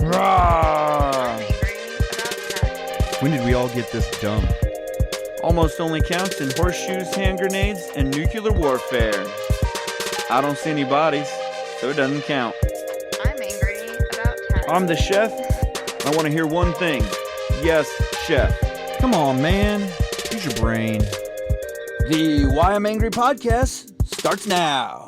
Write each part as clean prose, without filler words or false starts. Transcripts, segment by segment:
Rawr! angry about carnage. When did we all get this dumb? Almost only counts in horseshoes, hand grenades, and nuclear warfare. I don't see any bodies, so it doesn't count. I'm angry about carnage. I'm the chef. I want to hear one thing. Yes, chef. Come on, man. Use your brain. The Why I'm Angry podcast starts now.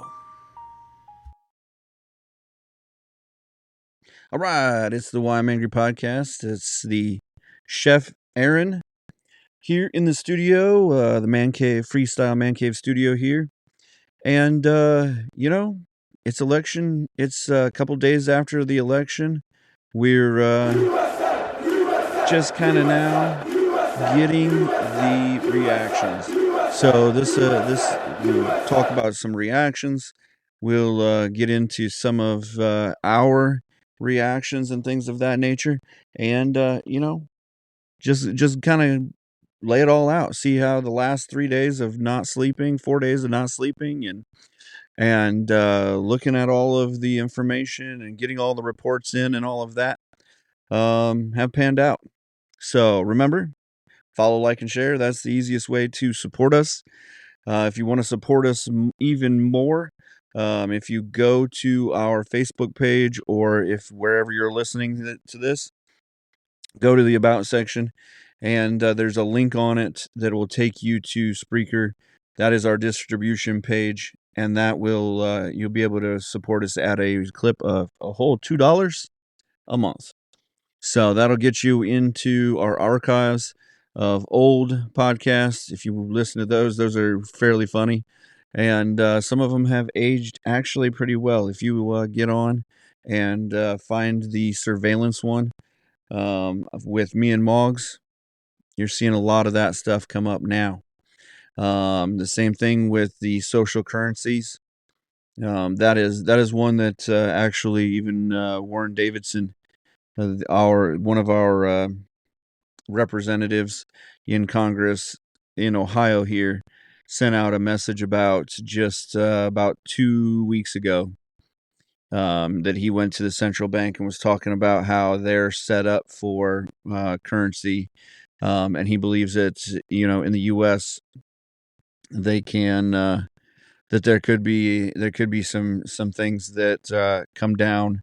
All right, it's the Why I'm Angry podcast. It's the chef Aaron here in the studio, the Man Cave Freestyle Man Cave studio here. And it's election. It's a couple days after the election. We're just kind of now getting the reactions. So this we'll talk about some reactions. We'll get into some of our reactions and things of that nature, and just kind of lay it all out. See how the last 3 days of not sleeping, 4 days of not sleeping, and looking at all of the information and getting all the reports in and all of that have panned out. So remember, follow, like, and share. That's the easiest way to support us. If you want to support us even more, if you go to our Facebook page, or if wherever you're listening to this, go to the About section, and there's a link on it that will take you to Spreaker. That is our distribution page, and that will you'll be able to support us at a clip of a whole $2 a month. So that'll get you into our archives of old podcasts. If you listen to those are fairly funny, and some of them have aged actually pretty well. If you get on and find the surveillance one with me and Moggs, you're seeing a lot of that stuff come up now. The same thing with the social currencies. That is one that actually even Warren Davidson, one of our representatives in Congress in Ohio here, sent out a message about just about 2 weeks ago, that he went to the central bank and was talking about how they're set up for currency, and he believes that in the U.S. they can that there could be some things that come down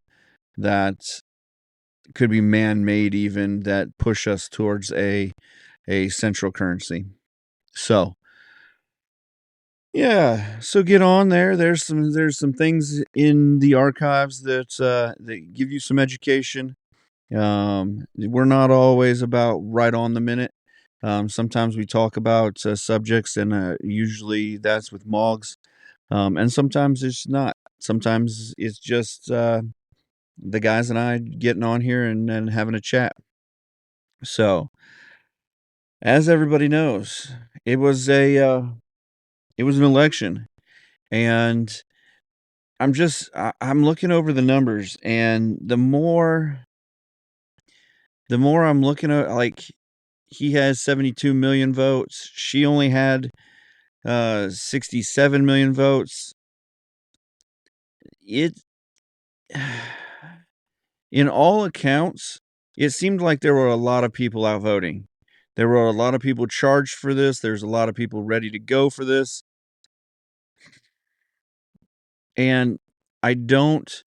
that could be man-made, even, that push us towards a central currency. So yeah, so get on there. There's some things in the archives that give you some education. We're not always about right on the minute. Sometimes we talk about subjects, and usually that's with Moggs, and sometimes it's not. Sometimes it's just the guys and I getting on here and having a chat. So, as everybody knows, it was an election, and I'm looking over the numbers, and the more I'm looking at, like, he has 72 million votes. She only had 67 million votes. It In all accounts, it seemed like there were a lot of people out voting. There were a lot of people charged for this. There's a lot of people ready to go for this. And not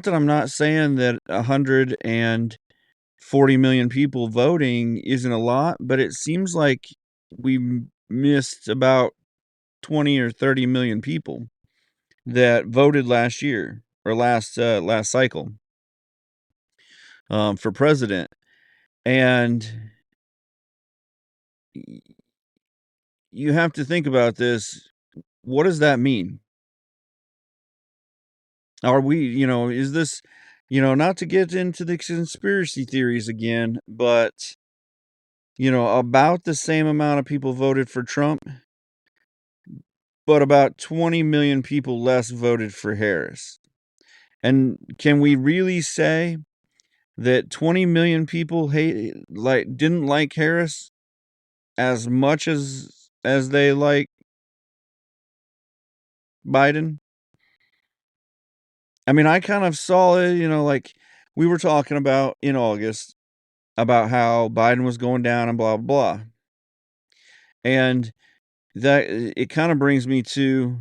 that I'm not saying that 140 million people voting isn't a lot, but it seems like we missed about 20 or 30 million people that voted last year, or last cycle, for president. And you have to think about this. What does that mean? Are we, is this, not to get into the conspiracy theories again, but, about the same amount of people voted for Trump, but about 20 million people less voted for Harris. And can we really say that 20 million people didn't like Harris as much as they like Biden? I mean, I kind of saw it, like, we were talking about in August about how Biden was going down and blah blah blah. And that it kind of brings me to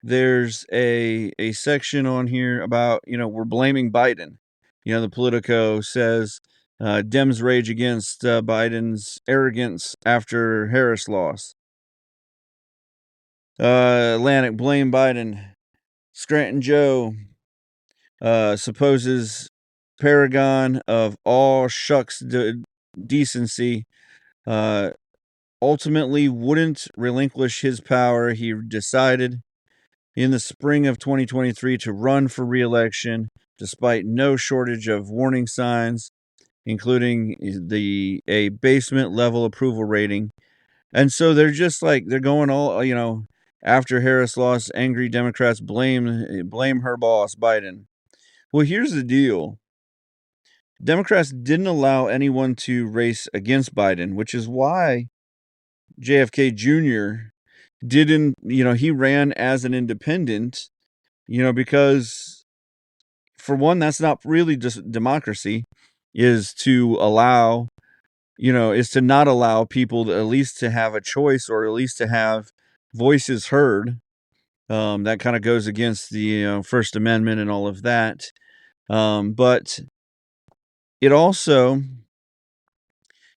there's a section on here about, we're blaming Biden. The Politico says Dems rage against Biden's arrogance after Harris loss. Atlantic blame Biden. Scranton Joe supposes paragon of all shucks decency ultimately wouldn't relinquish his power. He decided in the spring of 2023 to run for re-election despite no shortage of warning signs, including a basement level approval rating. And so they're just like they're going all, after Harris lost, angry Democrats blame her boss Biden. Well, here's the deal. Democrats didn't allow anyone to race against Biden, which is why JFK Jr. didn't, he ran as an independent, because for one, that's not really just democracy, is to allow, is to not allow people to at least to have a choice or at least to have voices heard. That kind of goes against the First Amendment and all of that. But it also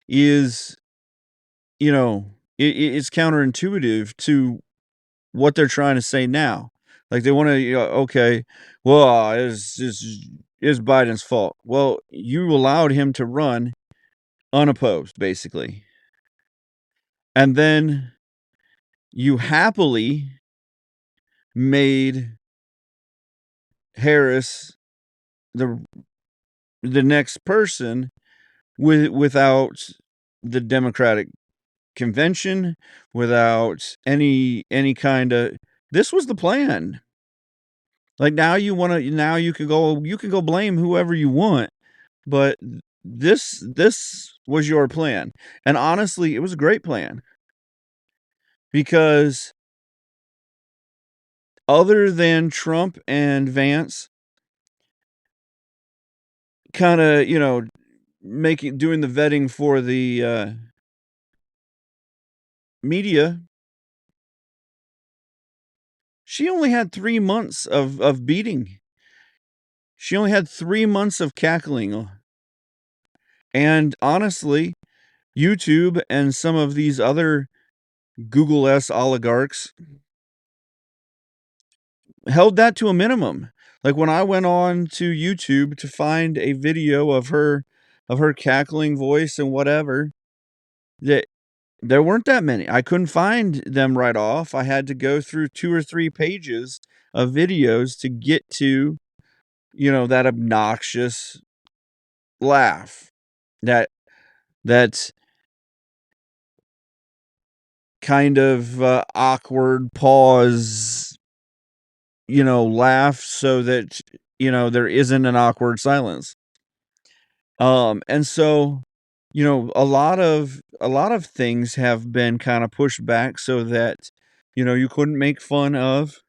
is, it's counterintuitive to what they're trying to say now. Like they want to, okay, well, is Biden's fault. Well, you allowed him to run unopposed, basically. And then you happily made Harris the next person without the Democratic convention, without any kind of, this was the plan. Like now you can go blame whoever you want, but this was your plan. And honestly, it was a great plan because other than Trump and Vance kind of, doing the vetting for the media, she only had 3 months of beating. She only had 3 months of cackling. And honestly, YouTube and some of these other Google-S oligarchs held that to a minimum. Like when I went on to YouTube to find a video of her cackling voice and whatever, that there weren't that many. I couldn't find them right off. I had to go through 2 or 3 pages of videos to get to, that obnoxious laugh. That kind of awkward pause, laugh so that, there isn't an awkward silence. And so, a lot of things have been kind of pushed back so that, you couldn't make fun of.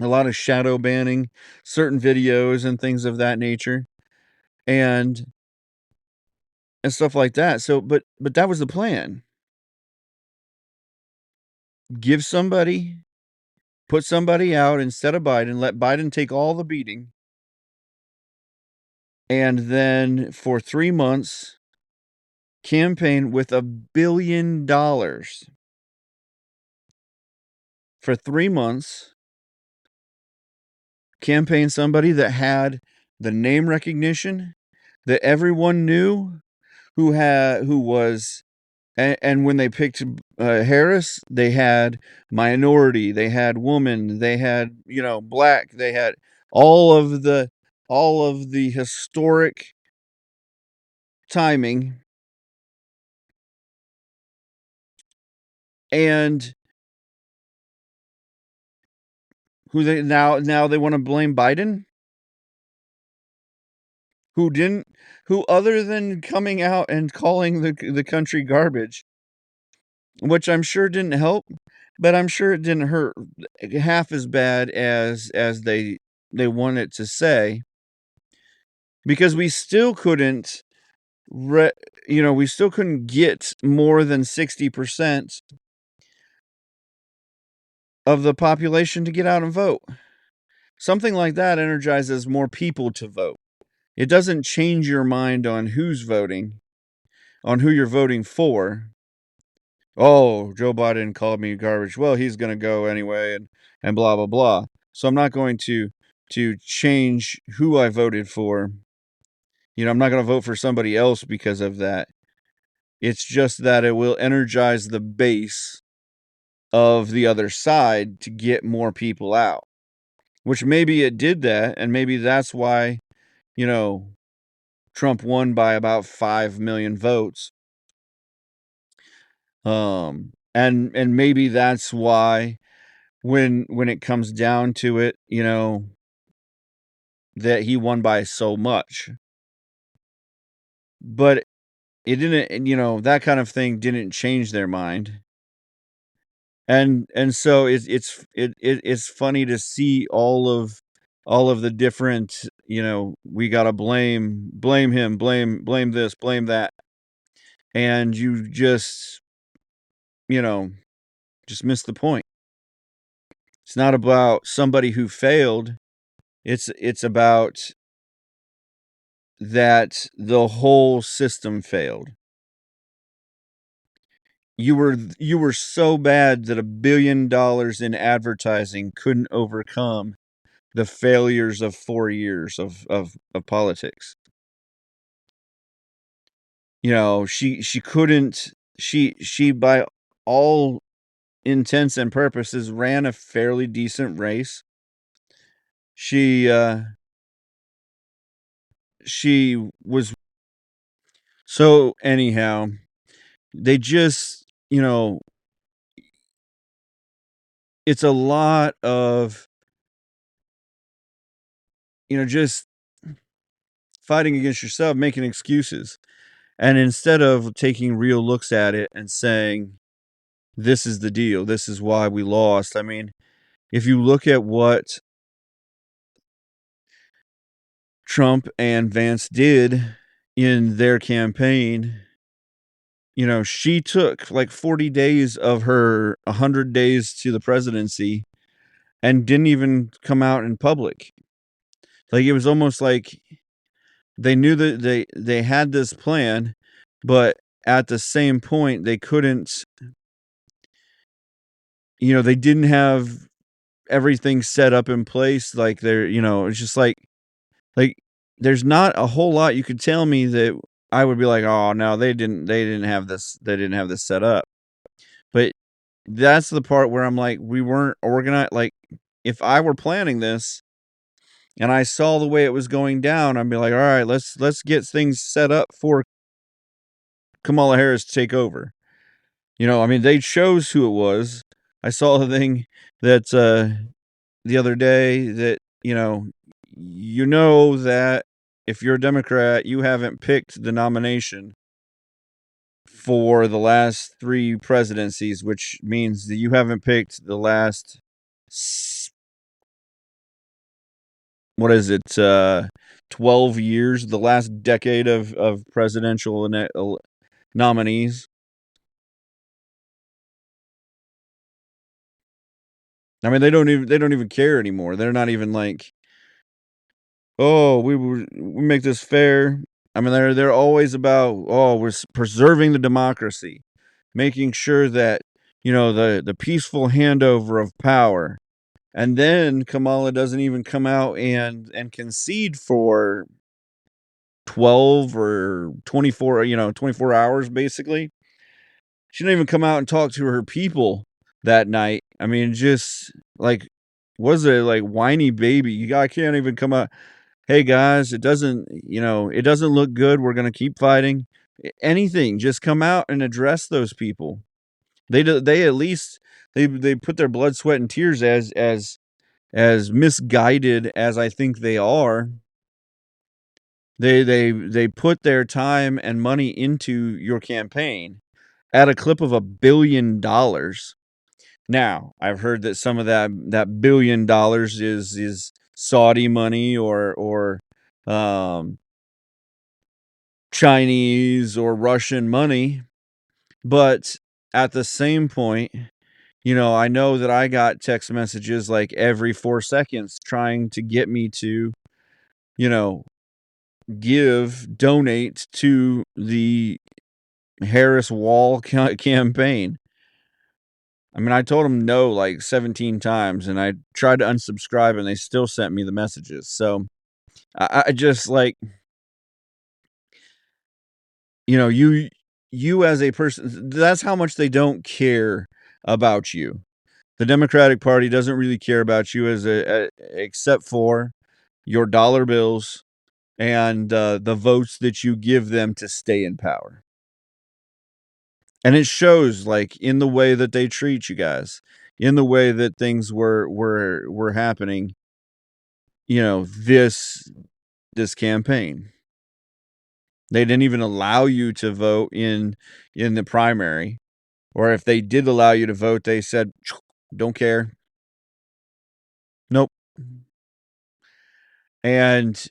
A lot of shadow banning certain videos and things of that nature, and stuff like that. So, but that was the plan. Put somebody out instead of Biden, let Biden take all the beating, and then for 3 months campaign with $1 billion for 3 months, campaign somebody that had the name recognition that everyone knew, who was, and when they picked Harris, they had minority, they had woman, they had, black, they had all of the historic timing. And who they now they want to blame Biden, who other than coming out and calling the country garbage, which I'm sure didn't help, but I'm sure it didn't hurt half as bad as they want it to say. because we still couldn't we still couldn't get more than 60% of the population to get out and vote. Something like that energizes more people to vote. It doesn't change your mind on who's voting, on who you're voting for. Oh, Joe Biden called me garbage. Well, he's going to go anyway, and blah blah blah. So I'm not going to change who I voted for. I'm not going to vote for somebody else because of that. It's just that it will energize the base of the other side to get more people out. Which maybe it did that, and maybe that's why, Trump won by about 5 million votes. And maybe that's why when it comes down to it, that he won by so much. But it didn't, that kind of thing didn't change their mind. And so it's funny to see all of the different, we got to blame him, blame this, blame that. And you you know, just miss the point. It's not about somebody who failed. It's about that the whole system failed. You were so bad that $1 billion in advertising couldn't overcome the failures of 4 years of politics. She couldn't she by all intents and purposes ran a fairly decent race. She was so anyhow, they just, it's a lot of, just fighting against yourself, making excuses. And instead of taking real looks at it and saying, this is the deal, this is why we lost. I mean, if you look at what Trump and Vance did in their campaign, she took like 40 days of her 100 days to the presidency and didn't even come out in public. Like, it was almost like they knew that they had this plan, but at the same point they couldn't, they didn't have everything set up in place. Like, it's just like there's not a whole lot you could tell me that I would be like, oh no, they didn't have this set up. But that's the part where I'm like, we weren't organized. Like, if I were planning this and I saw the way it was going down, I'd be like, all right, let's get things set up for Kamala Harris to take over. I mean, they chose who it was. I saw the thing that the other day that, that if you're a Democrat, you haven't picked the nomination for the last 3 presidencies, which means that you haven't picked the last, what is it, 12 years, the last decade of presidential nominees. I mean, they don't even care anymore. They're not even like, oh, we make this fair. I mean, they're always about, oh, we're preserving the democracy, making sure that, the peaceful handover of power. And then Kamala doesn't even come out and concede for 12 or 24, 24 hours basically. She didn't even come out and talk to her people that night. I mean, just like, was it like whiny baby? You guys can't even come out. Hey guys, it doesn't look good. We're going to keep fighting. Anything, just come out and address those people. They at least they put their blood, sweat, and tears, as misguided as I think they are. They put their time and money into your campaign at a clip of $1 billion. Now, I've heard that some of that $1 billion is Saudi money or Chinese or Russian money. But at the same point, I know that I got text messages like every 4 seconds trying to get me to, you know, donate to the Harris Wall campaign. I mean, I told them no like 17 times, and I tried to unsubscribe, and they still sent me the messages. So I just like, you as a person, that's how much they don't care about you. The Democratic Party doesn't really care about you except for your dollar bills and the votes that you give them to stay in power. And it shows, like, in the way that they treat you guys, in the way that things were happening, this campaign. They didn't even allow you to vote in the primary, or if they did allow you to vote, they said, "Don't care. Nope." And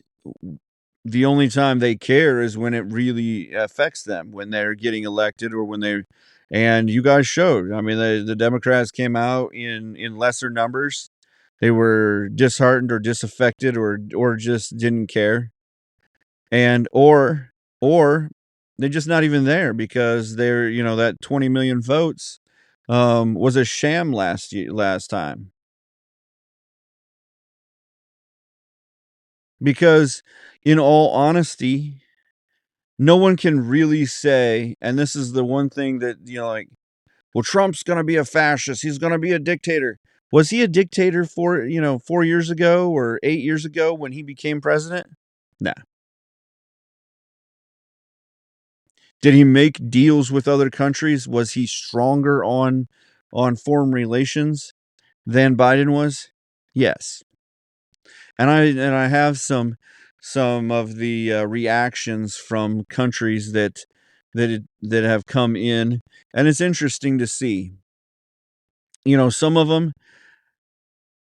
the only time they care is when it really affects them, when they're getting elected or when they and you guys showed. I mean, the Democrats came out in lesser numbers. They were disheartened or disaffected or just didn't care. And or they're just not even there because they're, that 20 million votes was a sham last time. Because in all honesty, no one can really say, and this is the one thing that, like, well, Trump's going to be a fascist. He's going to be a dictator. Was he a dictator 4 years ago or 8 years ago when he became president? No. Did he make deals with other countries? Was he stronger on foreign relations than Biden was? Yes. And I have some of the reactions from countries that have come in, and it's interesting to see. Some of them,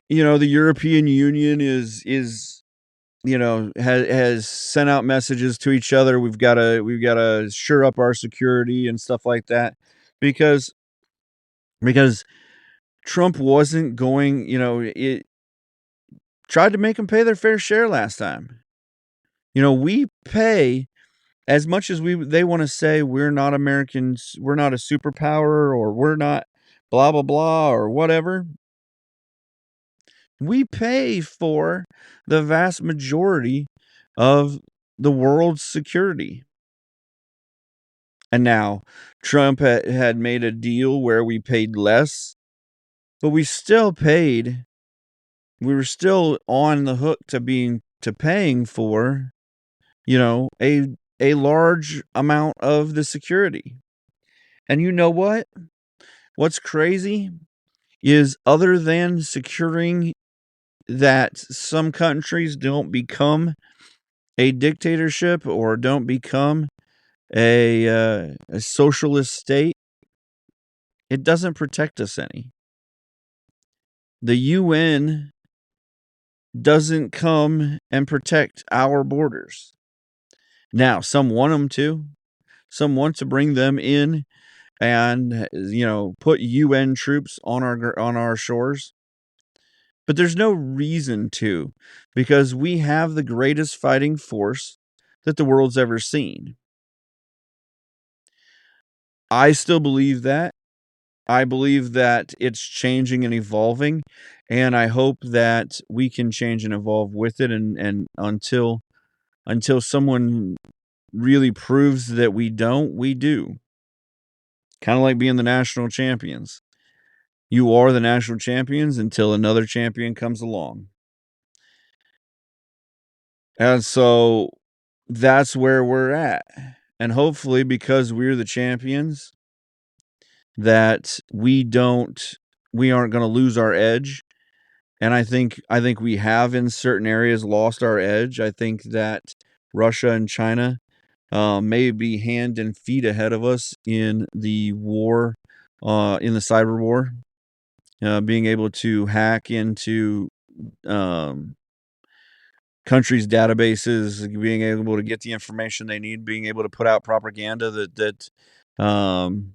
the European Union is has sent out messages to each other. We've got to shore up our security and stuff like that, because because Trump wasn't going. It tried to make them pay their fair share last time. We pay as much as they want to say we're not Americans, we're not a superpower, or we're not blah blah blah or whatever. We pay for the vast majority of the world's security. And now Trump had made a deal where we paid less, but we were still on the hook to paying for, a large amount of the security. And you know what? What's crazy is, other than securing that some countries don't become a dictatorship or don't become a socialist state, it doesn't protect us any. The UN doesn't come and protect our borders. Now, some want them to. Some want to bring them in and, put UN troops on our shores. But there's no reason to, because we have the greatest fighting force that the world's ever seen. I still believe that. I believe that it's changing and evolving, and I hope that we can change and evolve with it, and until someone really proves that we don't, we do. Kind of like being the national champions. You are the national champions until another champion comes along. And so that's where we're at. And hopefully, because we're the champions, that we aren't going to lose our edge. And I think we have in certain areas lost our edge. I think that Russia and China may be hand and feet ahead of us in the war, in the cyber war, being able to hack into um, countries' databases, being able to get the information they need, being able to put out propaganda um,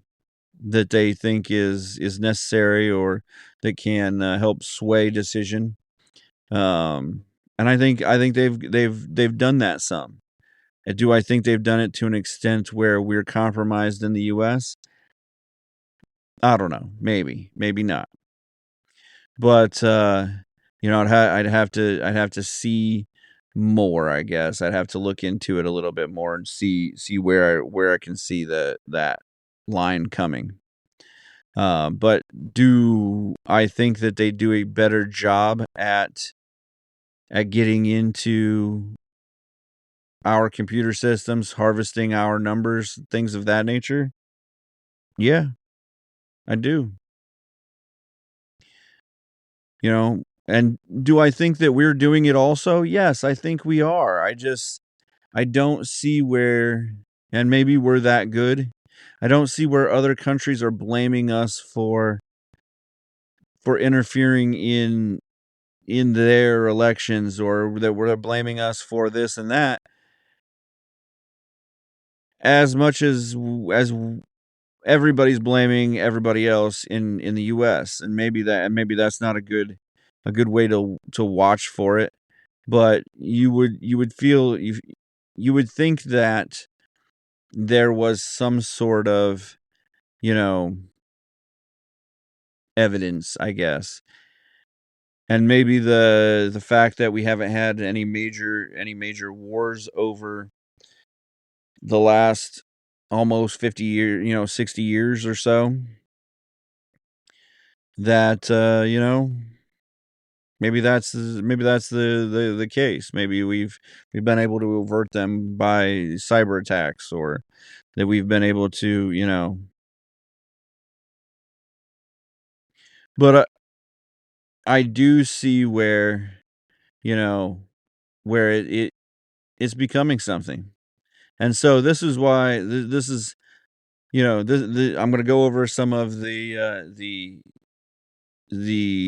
that they think is necessary or that can help sway decision. Um, and I think they've done that some. Do I think they've done it to an extent where we're compromised in the U.S.? I don't know. Maybe not. But I'd have to see more. I guess I'd have to look into it a little bit more and see where I can see that line coming. But do I think that they do a better job at getting into our computer systems, harvesting our numbers, things of that nature? Yeah, I do. And do I think that we're doing it also? Yes, I think we are. I don't see where, and maybe we're that good. I don't see where other countries are blaming us for interfering in their elections, or that we're blaming us for this and that, as much as everybody's blaming everybody else in the US. And maybe that's not a good way to watch for it. But you would think that there was some sort of, you know, evidence, I guess. And maybe the fact that we haven't had any major wars over the last almost 50 years, 60 years or so, that maybe that's the case. Maybe we've been able to avert them by cyber attacks, or that we've been able to, but I do see you know, where it's becoming something. And so this is why this is, I'm going to go over some of the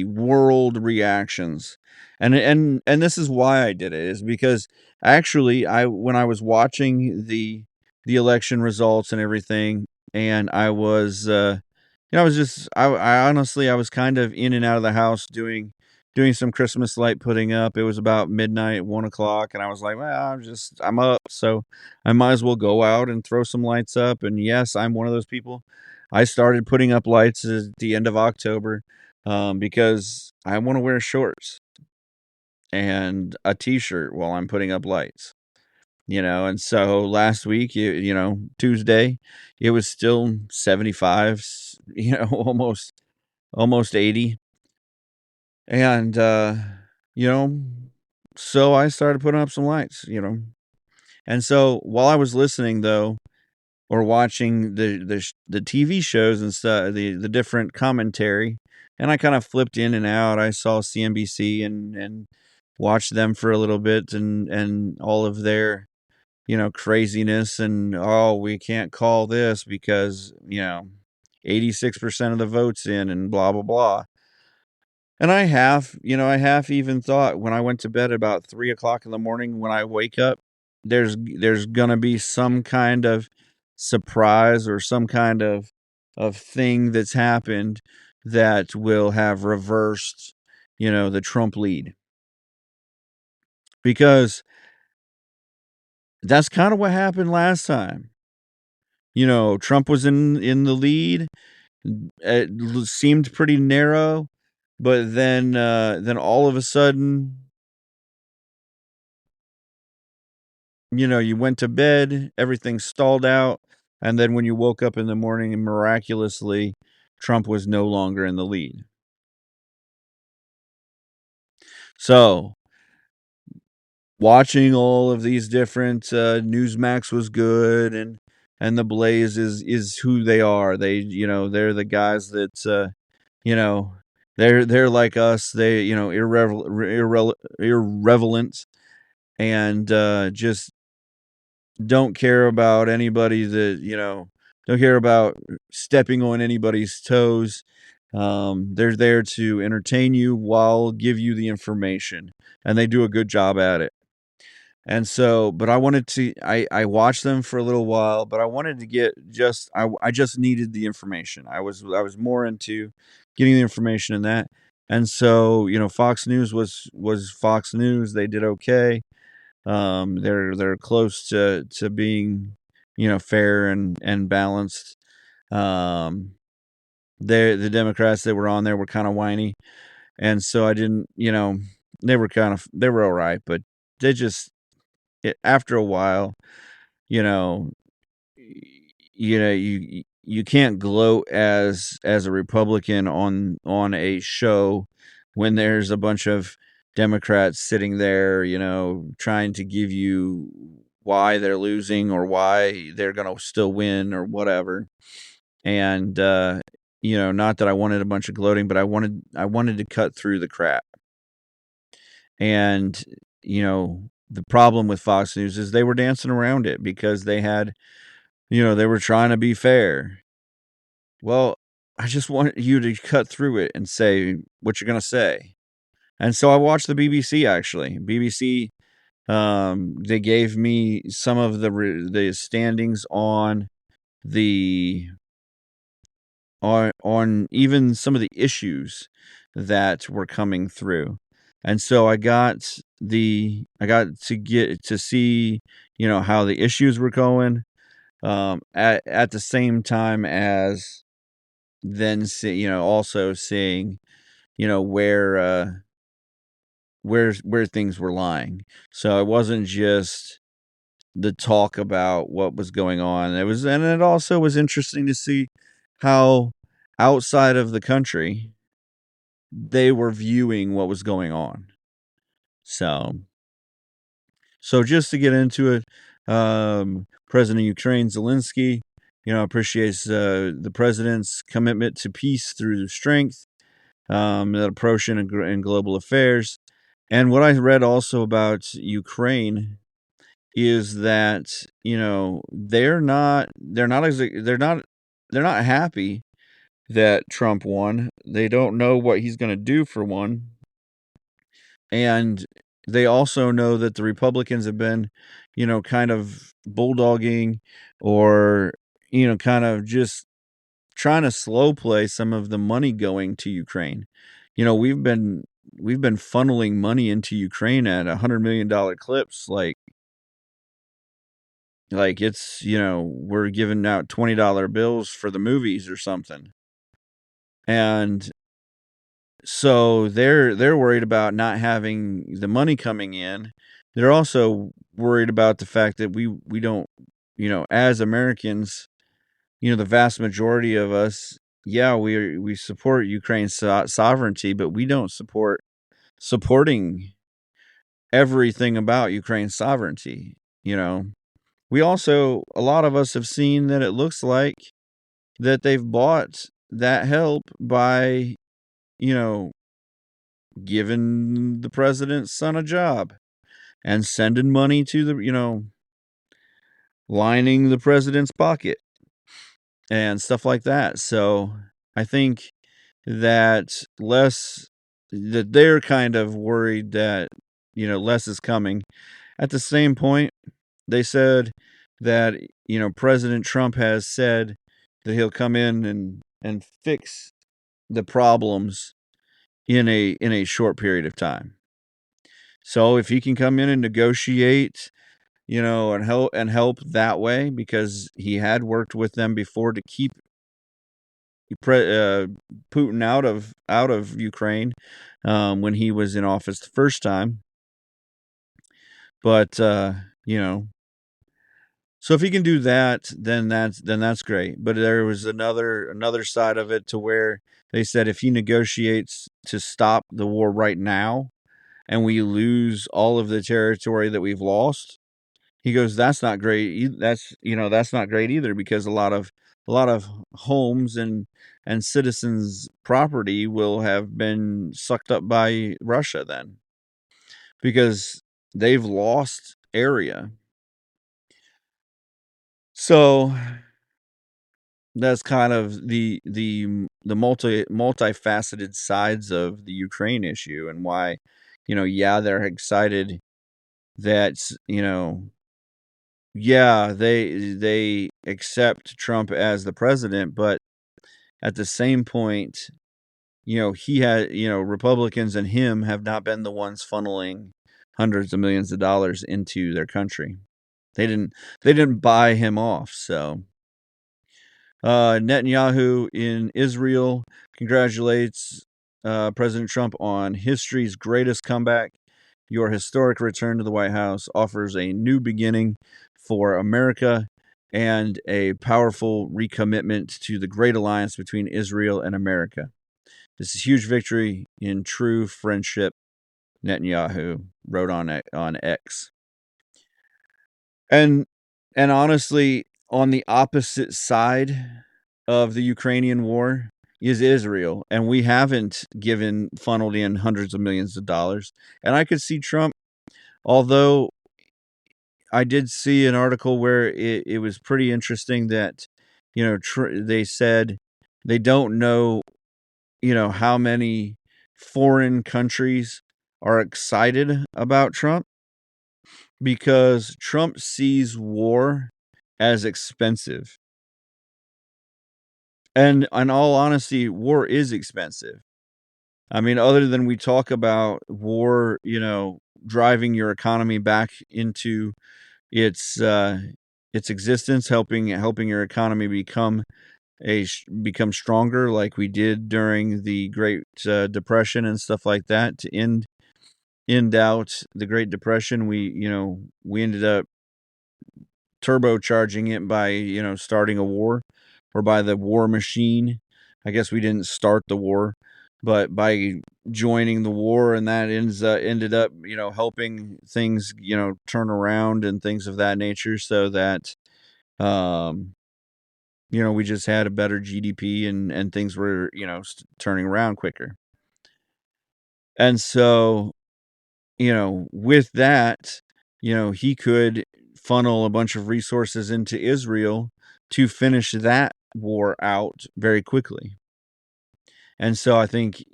world reactions. And this is why I did it, is because actually, I when I was watching the election results and everything, and I was just I honestly, I was kind of in and out of the house doing some Christmas light putting up. It was about midnight, 1 o'clock, and I was like, well, I'm up, so I might as well go out and throw some lights up. And yes, I'm one of those people. I started putting up lights at the end of October, because I want to wear shorts and a t-shirt while I'm putting up lights. And so last week, Tuesday, it was still 75, almost 80. And, you know, so I started putting up some lights. And so while I was listening, though, or watching the TV shows and stuff, the different commentary, and I kind of flipped in and out. I saw CNBC and watched them for a little bit, and all of their, craziness, and, oh, we can't call this because 86% of the votes in, and blah blah blah. And I half even thought, when I went to bed about 3 o'clock in the morning, when I wake up, there's gonna be some kind of surprise, or some kind of thing that's happened that will have reversed, the Trump lead. Because that's kind of what happened last time. Trump was in the lead. It seemed pretty narrow, but then all of a sudden, you went to bed, everything stalled out, and then when you woke up in the morning, and miraculously, Trump was no longer in the lead. So, watching all of these different, Newsmax was good, and the Blaze is who they are. They're the guys that, you know they're like us. They, irrelevant, and just don't care about anybody, that don't care about stepping on anybody's toes. They're there to entertain you while give you the information, and they do a good job at it. And so, but I wanted to, I watched them for a little while, but I wanted to get just, I just needed the information. I was more into getting the information in that. And so, Fox News was Fox News. They did okay. They're close to being, fair and balanced. Um, the Democrats that were on there were kind of whiny, and so I didn't, they were all right, but they just after a while, you know, you can't gloat as a Republican on a show when there's a bunch of Democrats sitting there, trying to give you why they're losing or why they're going to still win or whatever. And not that I wanted a bunch of gloating, but I wanted to cut through the crap. And the problem with Fox News is they were dancing around it because they were trying to be fair. Well, I just want you to cut through it and say what you're going to say. And so I watched the BBC actually. BBC, they gave me some of the standings the on even some of the issues that were coming through. And so I got to get to see, how the issues were going, at the same time as then also seeing, where things were lying. So it wasn't just the talk about what was going on. And it also was interesting to see how outside of the country they were viewing what was going on. So, just to get into it, President of Ukraine Zelensky, appreciates the president's commitment to peace through strength, that approach in global affairs. And what I read also about Ukraine is that they're not happy that Trump won. They don't know what he's going to do for one. And they also know that the Republicans have been, kind of bulldogging or, kind of just trying to slow play some of the money going to Ukraine. We've been funneling money into Ukraine at $100 million clips, like it's we're giving out $20 bills for the movies or something. And so they're worried about not having the money coming in. They're also worried about the fact that we don't, as Americans, the vast majority of us, yeah, we support Ukraine's sovereignty, but we don't supporting everything about Ukraine's sovereignty. We also, a lot of us have seen that it looks like that they've bought that help by, you know, giving the president's son a job and sending money to lining the president's pocket and stuff like that. So I think that they're kind of worried that, less is coming. At the same point, they said that, President Trump has said that he'll come in and fix the problems in a short period of time. So if he can come in and negotiate, and help that way, because he had worked with them before to keep Putin out of Ukraine, when he was in office the first time. But so if he can do that, then that's great. But there was another side of it to where they said if he negotiates to stop the war right now, and we lose all of the territory that we've lost, he goes, that's not great. That's not great either, because a lot of homes and citizens' property will have been sucked up by Russia then, because they've lost area. So that's kind of the multifaceted sides of the Ukraine issue, and why, yeah, they're excited that's, yeah, they accept Trump as the president, but at the same point, he had, Republicans and him have not been the ones funneling hundreds of millions of dollars into their country. They didn't they didn't buy him off, so Netanyahu in Israel congratulates President Trump on history's greatest comeback. Your historic return to the White House offers a new beginning for America and a powerful recommitment to the great alliance between Israel and America. This is a huge victory in true friendship, Netanyahu wrote on X. And honestly, on the opposite side of the Ukrainian war is Israel, and we haven't funneled in hundreds of millions of dollars. And I could see Trump, although I did see an article where it was pretty interesting that, they said they don't know, how many foreign countries are excited about Trump because Trump sees war as expensive. And in all honesty, war is expensive. I mean, other than we talk about war, driving your economy back into its existence, helping your economy become stronger, like we did during the Great Depression and stuff like that. To end out the Great Depression, we ended up turbocharging it by starting a war, or by the war machine. I guess we didn't start the war, but by joining the war, and that ended up helping things turn around and things of that nature, so that we just had a better GDP, and things were turning around quicker. And so with that, he could funnel a bunch of resources into Israel to finish that war out very quickly. And so I think,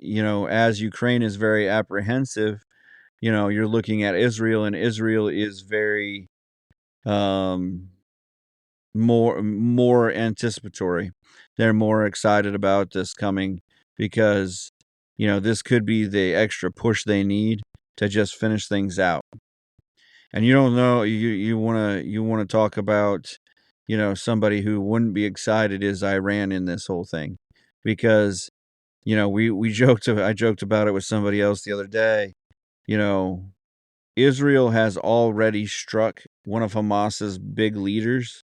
as Ukraine is very apprehensive, you're looking at Israel, and Israel is very um, more anticipatory. They're more excited about this coming because, this could be the extra push they need to just finish things out. And you don't know, you want to talk about, somebody who wouldn't be excited is Iran in this whole thing, because we I joked about it with somebody else the other day. You know, Israel has already struck one of Hamas's big leaders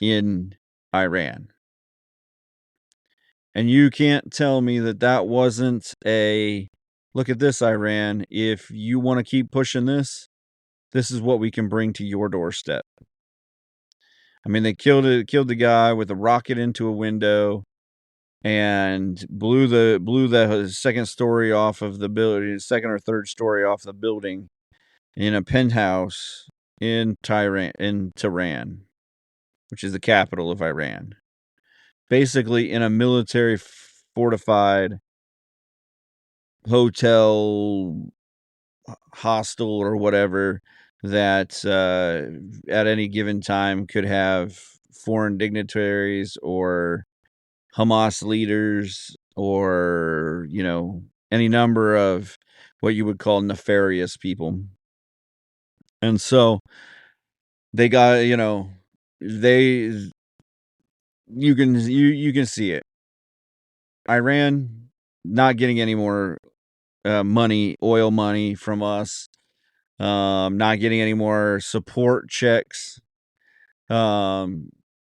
in Iran. And you can't tell me that that wasn't a look at this, Iran. If you want to keep pushing this is what we can bring to your doorstep. I mean, they killed the guy with a rocket into a window, and blew the second story off of the building, second or third story off the building, in a penthouse in Tehran, which is the capital of Iran. Basically, in a military fortified hotel, hostel, or whatever, that at any given time could have foreign dignitaries or Hamas leaders, or, any number of what you would call nefarious people. And so they got, they you can see it. Iran not getting any more oil money from us, not getting any more support checks.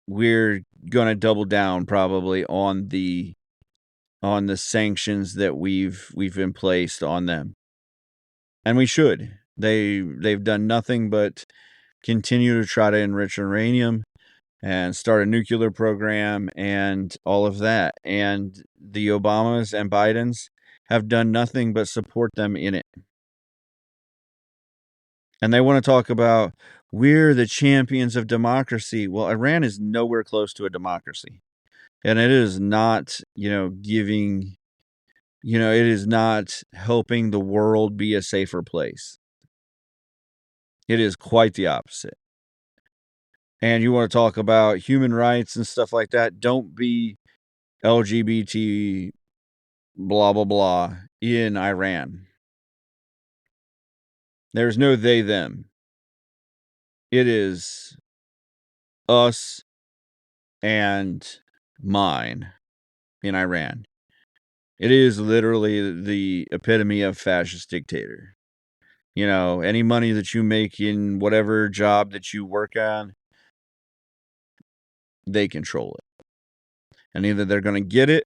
We're going to double down probably on the sanctions that we've been placed on them. And we should. They've done nothing but continue to try to enrich uranium and start a nuclear program and all of that. And the Obamas and Bidens have done nothing but support them in it. And they want to talk about, we're the champions of democracy. Well, Iran is nowhere close to a democracy. And it is not, giving, it is not helping the world be a safer place. It is quite the opposite. And you want to talk about human rights and stuff like that, don't be LGBT blah blah blah in Iran. There's no they them. It is us and mine in Iran. It is literally the epitome of fascist dictator. You know, any money that you make in whatever job that you work on, they control it. And either they're going to get it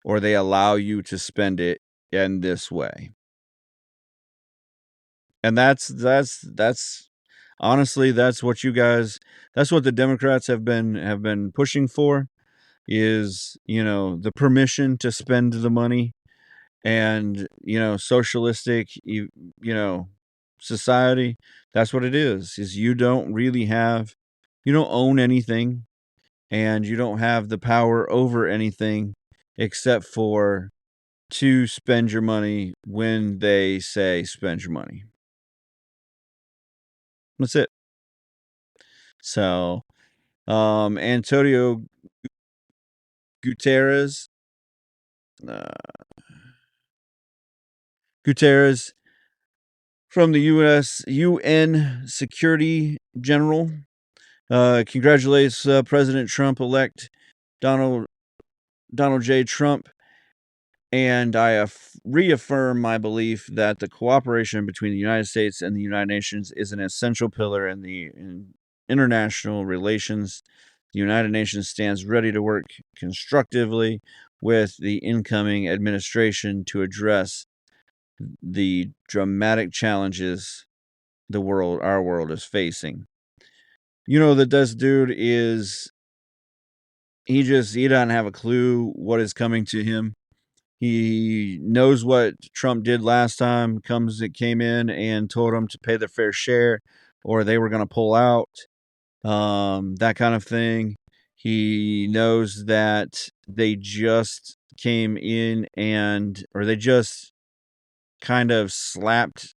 or they allow you to spend it in this way. And that's honestly that's what you guys that's what the Democrats have been pushing for is, you know, the permission to spend the money and, you know, socialistic you know, society. That's what it is you don't really have you don't own anything and you don't have the power over anything except for to spend your money when they say spend your money. That's it. So, Antonio Guterres, uh, Guterres from the U.S. UN Security General congratulates President Trump-elect Donald Donald J. Trump, and I reaffirm my belief that the cooperation between the United States and the United Nations is an essential pillar in international relations. The United Nations stands ready to work constructively with the incoming administration to address the dramatic challenges our world is facing. You know that this dude is he doesn't have a clue what is coming to him. He knows what Trump did last time. Came in and told them to pay their fair share, or they were going to pull out. That kind of thing. He knows that they just came in or they just kind of slapped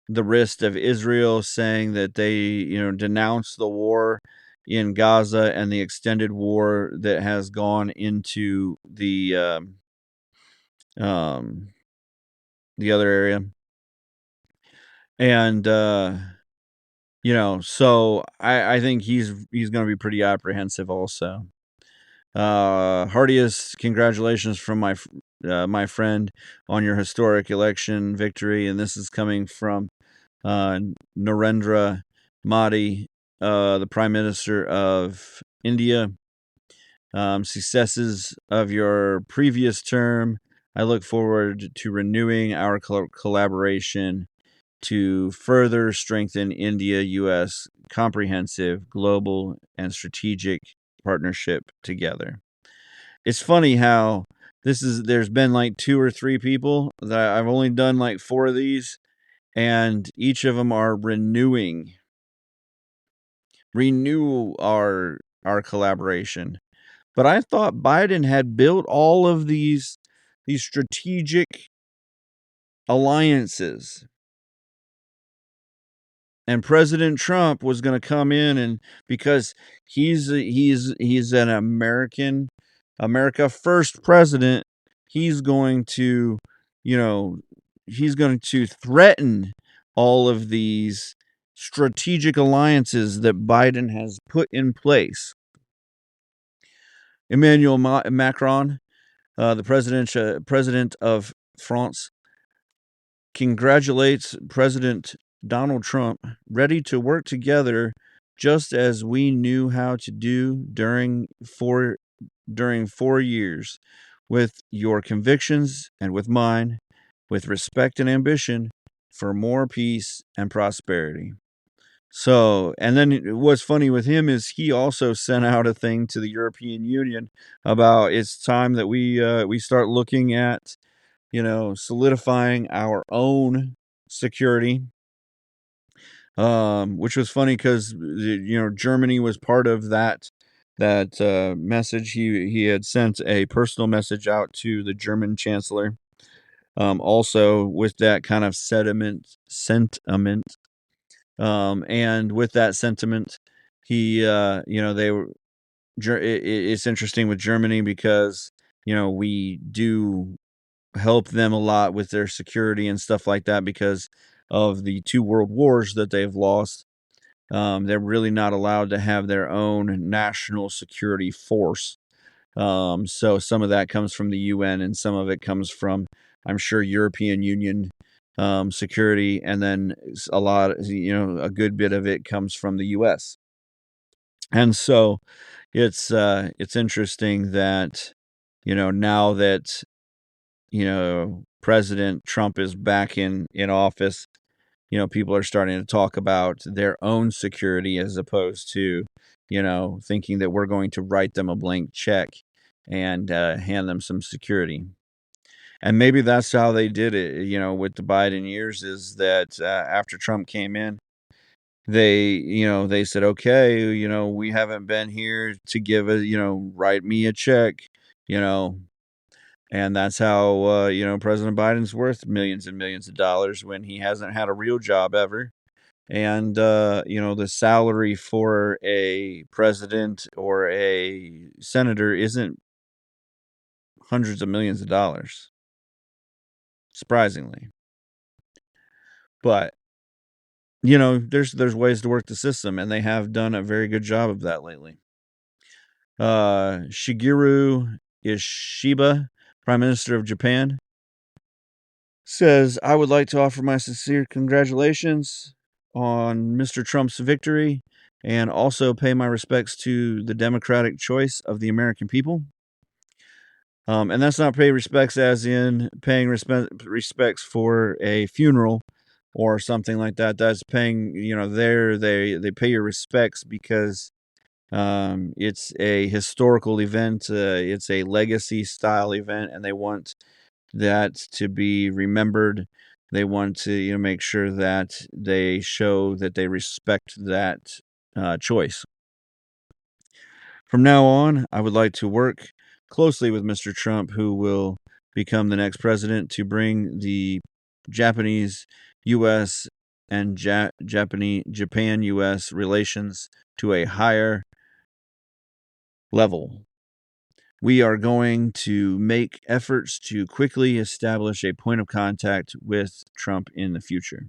the wrist of Israel, saying that they, you know, denounce the war in Gaza and the extended war that has gone into um, the other area. And you know, so I think he's going to be pretty apprehensive also. Heartiest congratulations from my friend on your historic election victory, and this is coming from Narendra Modi, the Prime Minister of India. Successes of your previous term. I look forward to renewing our collaboration to further strengthen India US comprehensive, global, and strategic partnership together. It's funny how there's been like two or three people that I've only done like four of these, and each of them are renew our collaboration. But I thought Biden had built all of these strategic alliances, and President Trump was going to come in and because he's an America first president, he's going to, you know, he's going to threaten all of these strategic alliances that Biden has put in place. Emmanuel Macron, the president of France, congratulates President Donald Trump, ready to work together just as we knew how to do during 4 years, with your convictions and with mine, with respect and ambition for more peace and prosperity. So, and then what's funny with him is he also sent out a thing to the European Union about it's time that we start looking at, you know, solidifying our own security. Which was funny because you know Germany was part of that message. He had sent a personal message out to the German chancellor. Also with that kind of sentiment. And with that sentiment, he, they were. It's interesting with Germany because we do help them a lot with their security and stuff like that because of the two world wars that they've lost. They're really not allowed to have their own national security force. So some of that comes from the UN and some of it comes from, I'm sure, European Union security, and then a good bit of it comes from the US. And so it's interesting that now that President Trump is back in office, people are starting to talk about their own security as opposed to thinking that we're going to write them a blank check and hand them some security. And maybe that's how they did it, with the Biden years, is that after Trump came in, they said, okay, we haven't been here to give write me a check, you know, and that's how, President Biden's worth millions and millions of dollars when he hasn't had a real job ever. And, the salary for a president or a senator isn't hundreds of millions of dollars, surprisingly. But, there's ways to work the system, and they have done a very good job of that lately. Shigeru Ishiba, Prime Minister of Japan, says, I would like to offer my sincere congratulations on Mr. Trump's victory and also pay my respects to the democratic choice of the American people. And that's not pay respects as in paying respects for a funeral or something like that. That's paying, they pay your respects because it's a historical event. It's a legacy style event, and they want that to be remembered. They want to make sure that they show that they respect that choice. From now on, I would like to work closely with Mr. Trump, who will become the next president, to bring the Japanese U.S. and Japan U.S. relations to a higher level. We are going to make efforts to quickly establish a point of contact with Trump in the future.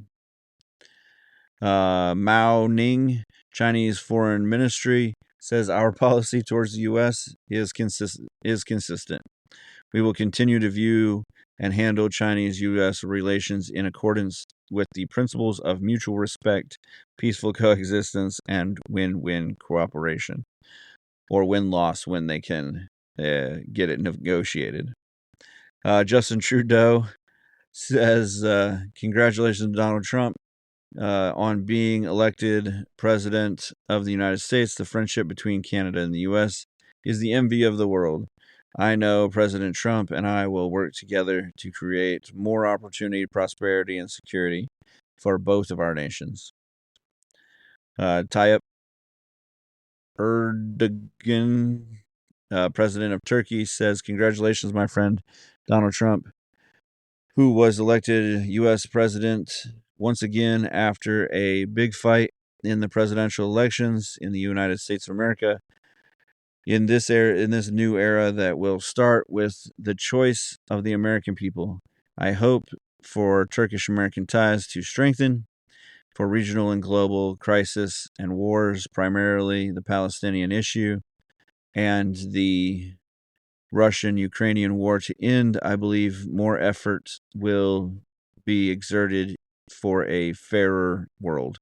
Mao Ning, Chinese Foreign Ministry, says our policy towards the U.S. is consistent. We will continue to view and handle Chinese-U.S. relations in accordance with the principles of mutual respect, peaceful coexistence, and win-win cooperation, or win-loss when they can get it negotiated. Justin Trudeau says, congratulations to Donald Trump on being elected president of the United States. The friendship between Canada and the U.S. is the envy of the world. I know President Trump and I will work together to create more opportunity, prosperity, and security for both of our nations. Tayyip Erdogan, president of Turkey, says, congratulations, my friend Donald Trump, who was elected U.S. president once again after a big fight in the presidential elections in the United States of America. In this new era that will start with the choice of the American people, I hope for Turkish-American ties to strengthen, for regional and global crisis and wars, primarily the Palestinian issue and the Russian-Ukrainian war, to end. I believe more effort will be exerted for a fairer world.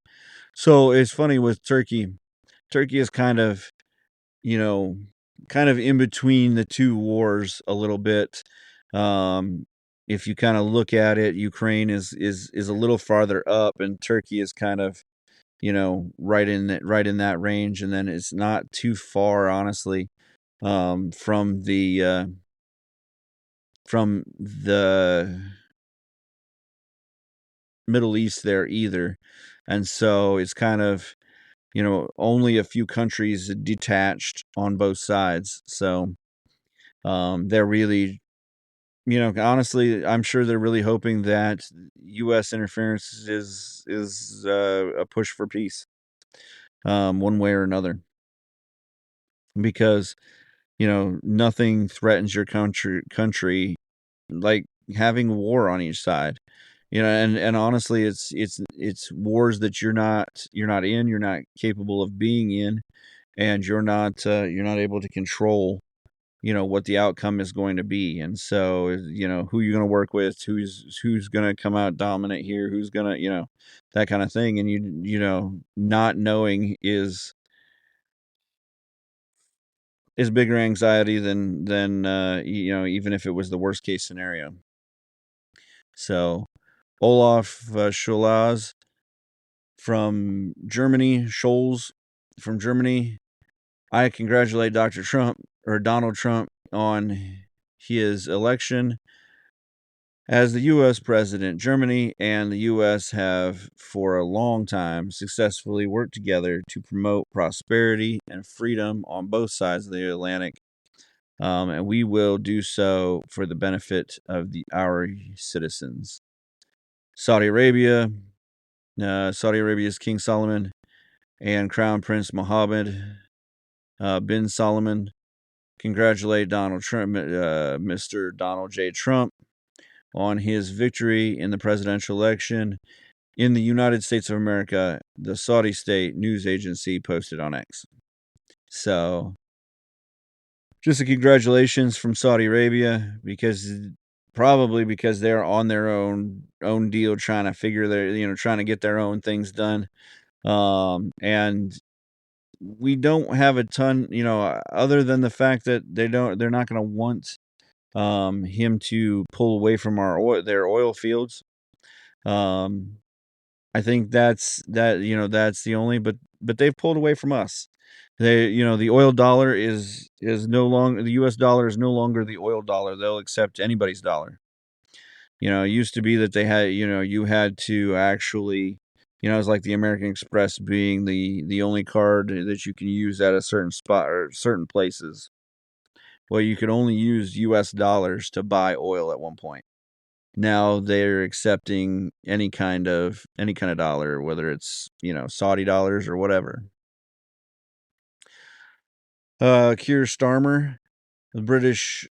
So it's funny with Turkey. Turkey is kind of in between the two wars a little bit. If you kind of look at it, Ukraine is a little farther up, and Turkey is kind of right in that range, and then it's not too far, honestly, from the Middle East there either. And so it's kind of only a few countries detached on both sides. So they're really honestly, I'm sure they're really hoping that U.S. interference is a push for peace, one way or another, because nothing threatens your country like having war on each side. And honestly, it's wars that you're not in, you're not capable of being in, and you're not able to control what the outcome is going to be. And so who you're going to work with, who's going to come out dominant here, who's going to that kind of thing. And not knowing is bigger anxiety than even if it was the worst case scenario. So Olaf Scholz from Germany, Scholz from Germany, I congratulate Dr. Trump or Donald Trump on his election as the U.S. president. Germany and the U.S. have for a long time successfully worked together to promote prosperity and freedom on both sides of the Atlantic. And we will do so for the benefit of our citizens. Saudi Arabia's King Solomon and Crown Prince Mohammed bin Solomon congratulate Donald Trump, Mr. Donald J. Trump, on his victory in the presidential election in the United States of America, the Saudi state news agency posted on X. So, just a congratulations from Saudi Arabia, probably because they're on their own deal, trying to figure trying to get their own things done. And we don't have a ton, other than the fact that they're not going to want him to pull away from their oil fields. I think that's the only, but they've pulled away from us. The oil dollar is no longer, the US dollar is no longer the oil dollar. They'll accept anybody's dollar. It used to be that they had, you had to actually, it's like the American Express being the only card that you can use at a certain spot or certain places. Well, you could only use US dollars to buy oil at one point. Now they're accepting any kind of dollar, whether it's Saudi dollars or whatever. Keir Starmer, the British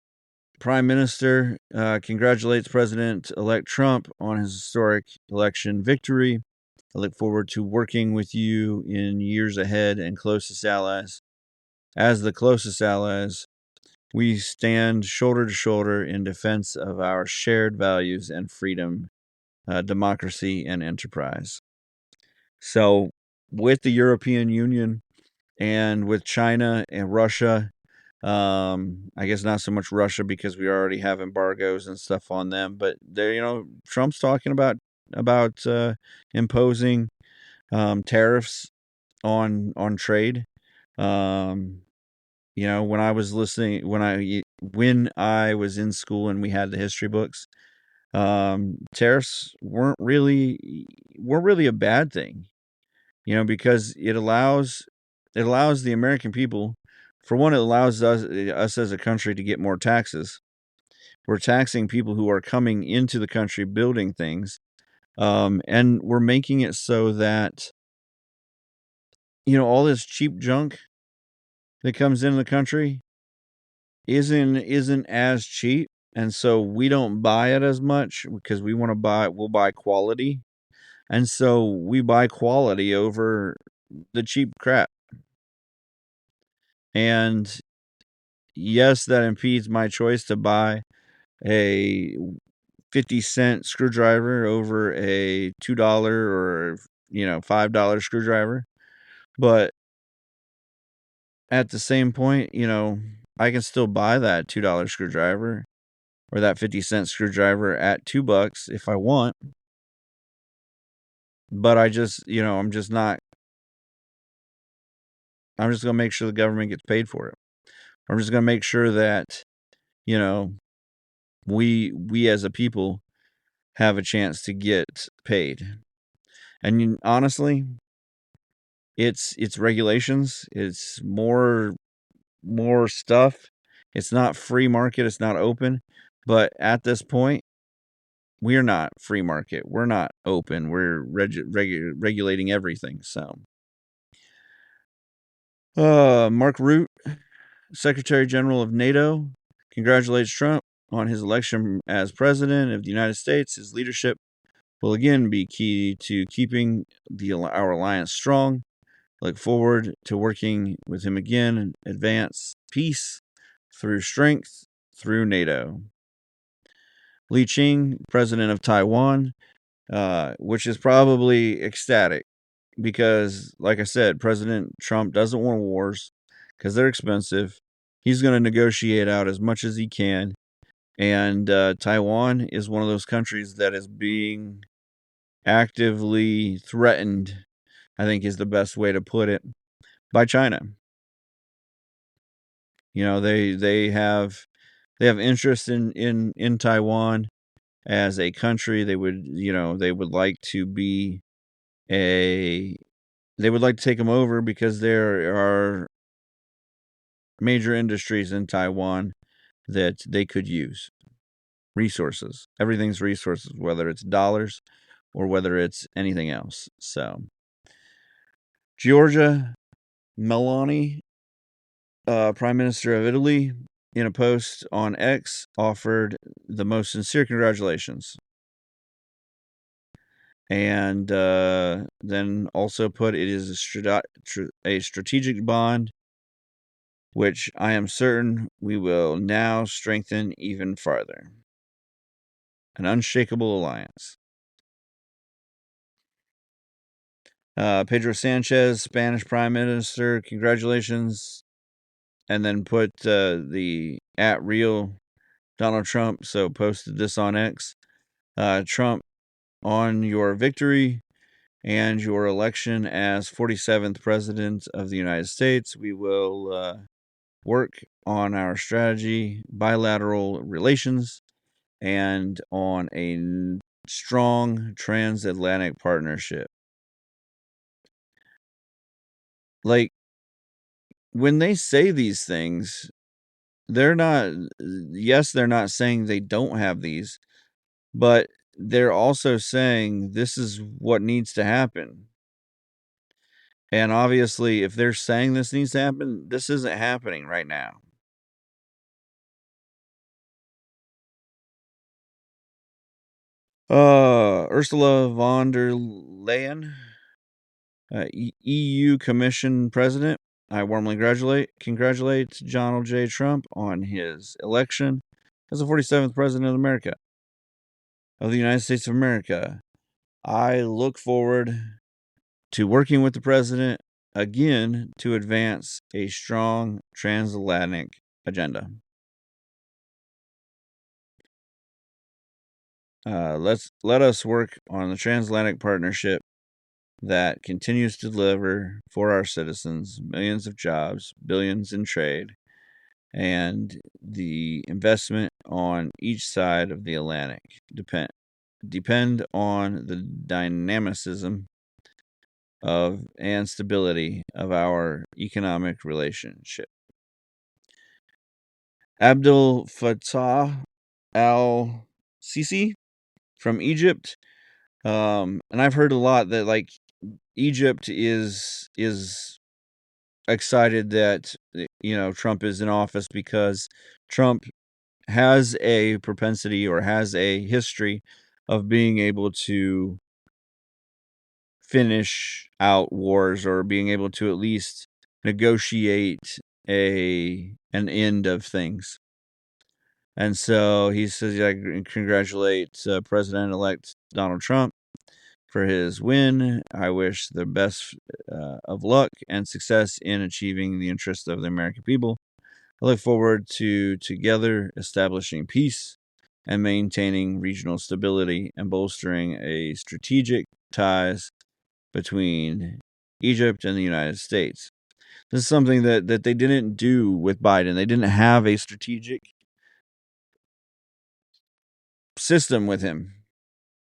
Prime Minister, congratulates President-elect Trump on his historic election victory. I look forward to working with you in years ahead and closest allies. As the closest allies, we stand shoulder to shoulder in defense of our shared values and freedom, democracy, and enterprise. So, with the European Union and with China and Russia, I guess not so much Russia because we already have embargoes and stuff on them, but Trump's talking about imposing tariffs on trade. When I was listening, when I was in school and we had the history books, tariffs weren't really a bad thing, because it allows the American people, for one, it allows us as a country to get more taxes. We're taxing people who are coming into the country building things, and we're making it so that all this cheap junk that comes into the country isn't as cheap, and so we don't buy it as much because we'll buy quality, and so we buy quality over the cheap crap. And yes, that impedes my choice to buy a 50-cent screwdriver over a $2 or $5 screwdriver. But at the same point, I can still buy that $2 screwdriver or that 50-cent screwdriver at $2 if I want. But I'm just not. I'm just going to make sure the government gets paid for it. I'm just going to make sure that you know we as a people have a chance to get paid. And honestly, it's regulations. It's more stuff. It's not free market. It's not open. But at this point, we're not free market. We're not open. We're regulating everything. So, Mark Rutte, Secretary General of NATO, congratulates Trump on his election as President of the United States. His leadership will again be key to keeping our alliance strong. Look forward to working with him again and advance peace through strength through NATO. Li Ching, President of Taiwan, which is probably ecstatic because, like I said, President Trump doesn't want wars because they're expensive. He's going to negotiate out as much as he can. And Taiwan is one of those countries that is being actively threatened, I think is the best way to put it, by China. You know, they have interest in Taiwan as a country. They would, they would like to be a they would like to take them over because there are major industries in Taiwan that they could use. Resources. Everything's resources, whether it's dollars or whether it's anything else. So, Giorgia Meloni, Prime Minister of Italy, in a post on X, offered the most sincere congratulations. And then also put it is a strategic bond, which I am certain we will now strengthen even farther. An unshakable alliance. Pedro Sanchez, Spanish Prime Minister, congratulations. And then put the @real Donald Trump, so posted this on X. Trump, on your victory and your election as 47th President of the United States, we will work on our strategy, bilateral relations, and on a strong transatlantic partnership. Like, when they say these things, they're not, yes, they're not saying they don't have these, but they're also saying this is what needs to happen. And obviously, if they're saying this needs to happen, this isn't happening right now. Ursula von der Leyen, EU Commission President. I warmly congratulate Donald J. Trump on his election as the 47th President of America, of the United States of America. I look forward to working with the President again to advance a strong transatlantic agenda. Let us work on the transatlantic partnership that continues to deliver for our citizens millions of jobs, billions in trade, and the investment on each side of the Atlantic depend on the dynamicism of and stability of our economic relationship. Abdel Fattah al-Sisi from Egypt, and I've heard a lot that, like, Egypt is excited that Trump is in office because Trump has a propensity or has a history of being able to finish out wars or being able to at least negotiate an end of things. And so he says, I congratulate President-elect Donald Trump for his win. I wish the best of luck and success in achieving the interests of the American people. I look forward to together establishing peace and maintaining regional stability and bolstering a strategic ties between Egypt and the United States. This is something that they didn't do with Biden. They didn't have a strategic system with him.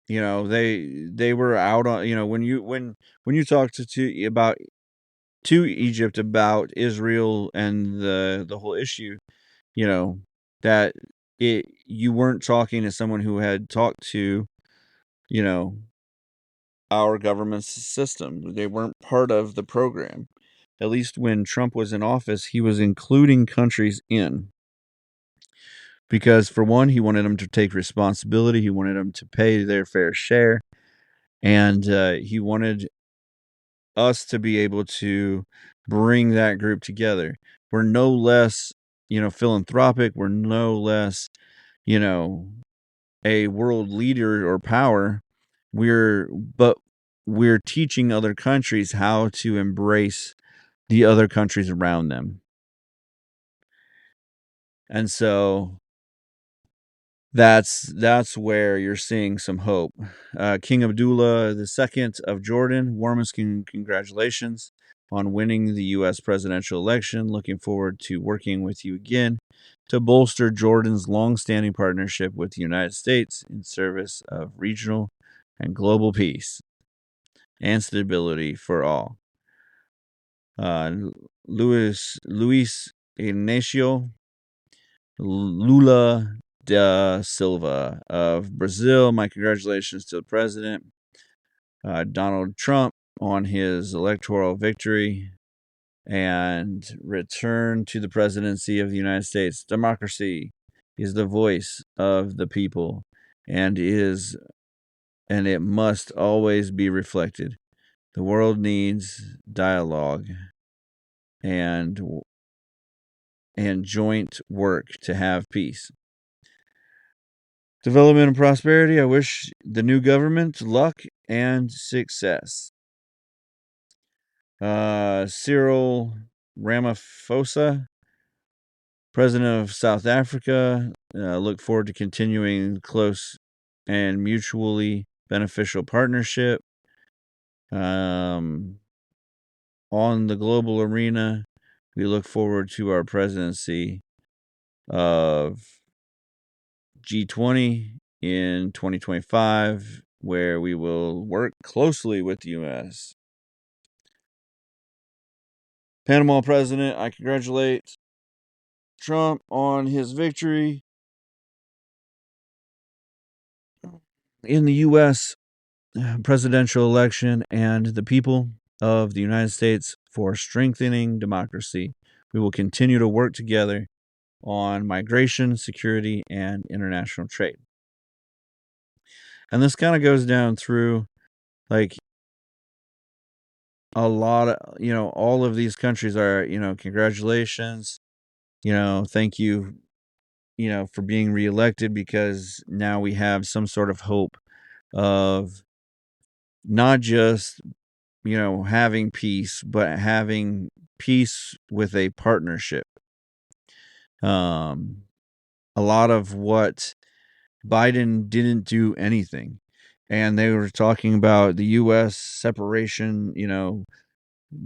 They were out on, when you talk to Egypt about Israel and the whole issue, that you weren't talking to someone who had talked to, you know, our government system. They weren't part of the program. At least when Trump was in office, he was including countries in. Because for one, he wanted them to take responsibility. He wanted them to pay their fair share, and he wanted us to be able to bring that group together. We're no less, philanthropic. We're no less, you know, a world leader or power. But we're teaching other countries how to embrace the other countries around them. And so that's where you're seeing some hope. King Abdullah II of Jordan, warmest congratulations on winning the U.S. presidential election. Looking forward to working with you again to bolster Jordan's long-standing partnership with the United States in service of regional and global peace and stability for all. Luis Ignacio Lula da Silva of Brazil. My congratulations to the president, Donald Trump, on his electoral victory and return to the presidency of the United States. Democracy is the voice of the people and it must always be reflected. The world needs dialogue and joint work to have peace. Development and prosperity. I wish the new government luck and success. Cyril Ramaphosa, President of South Africa. Look forward to continuing close and mutually beneficial partnership. On the global arena, we look forward to our presidency of G20 in 2025, where we will work closely with the U.S. Panama president, I congratulate Trump on his victory in the U.S. presidential election and the people of the United States for strengthening democracy. We will continue to work together on migration, security, and international trade. And this kind of goes down through like a lot of, all of these countries are, congratulations, thank you, for being reelected, because now we have some sort of hope of not just, having peace, but having peace with a partnership. A lot of what Biden didn't do anything. And they were talking about the U.S. separation,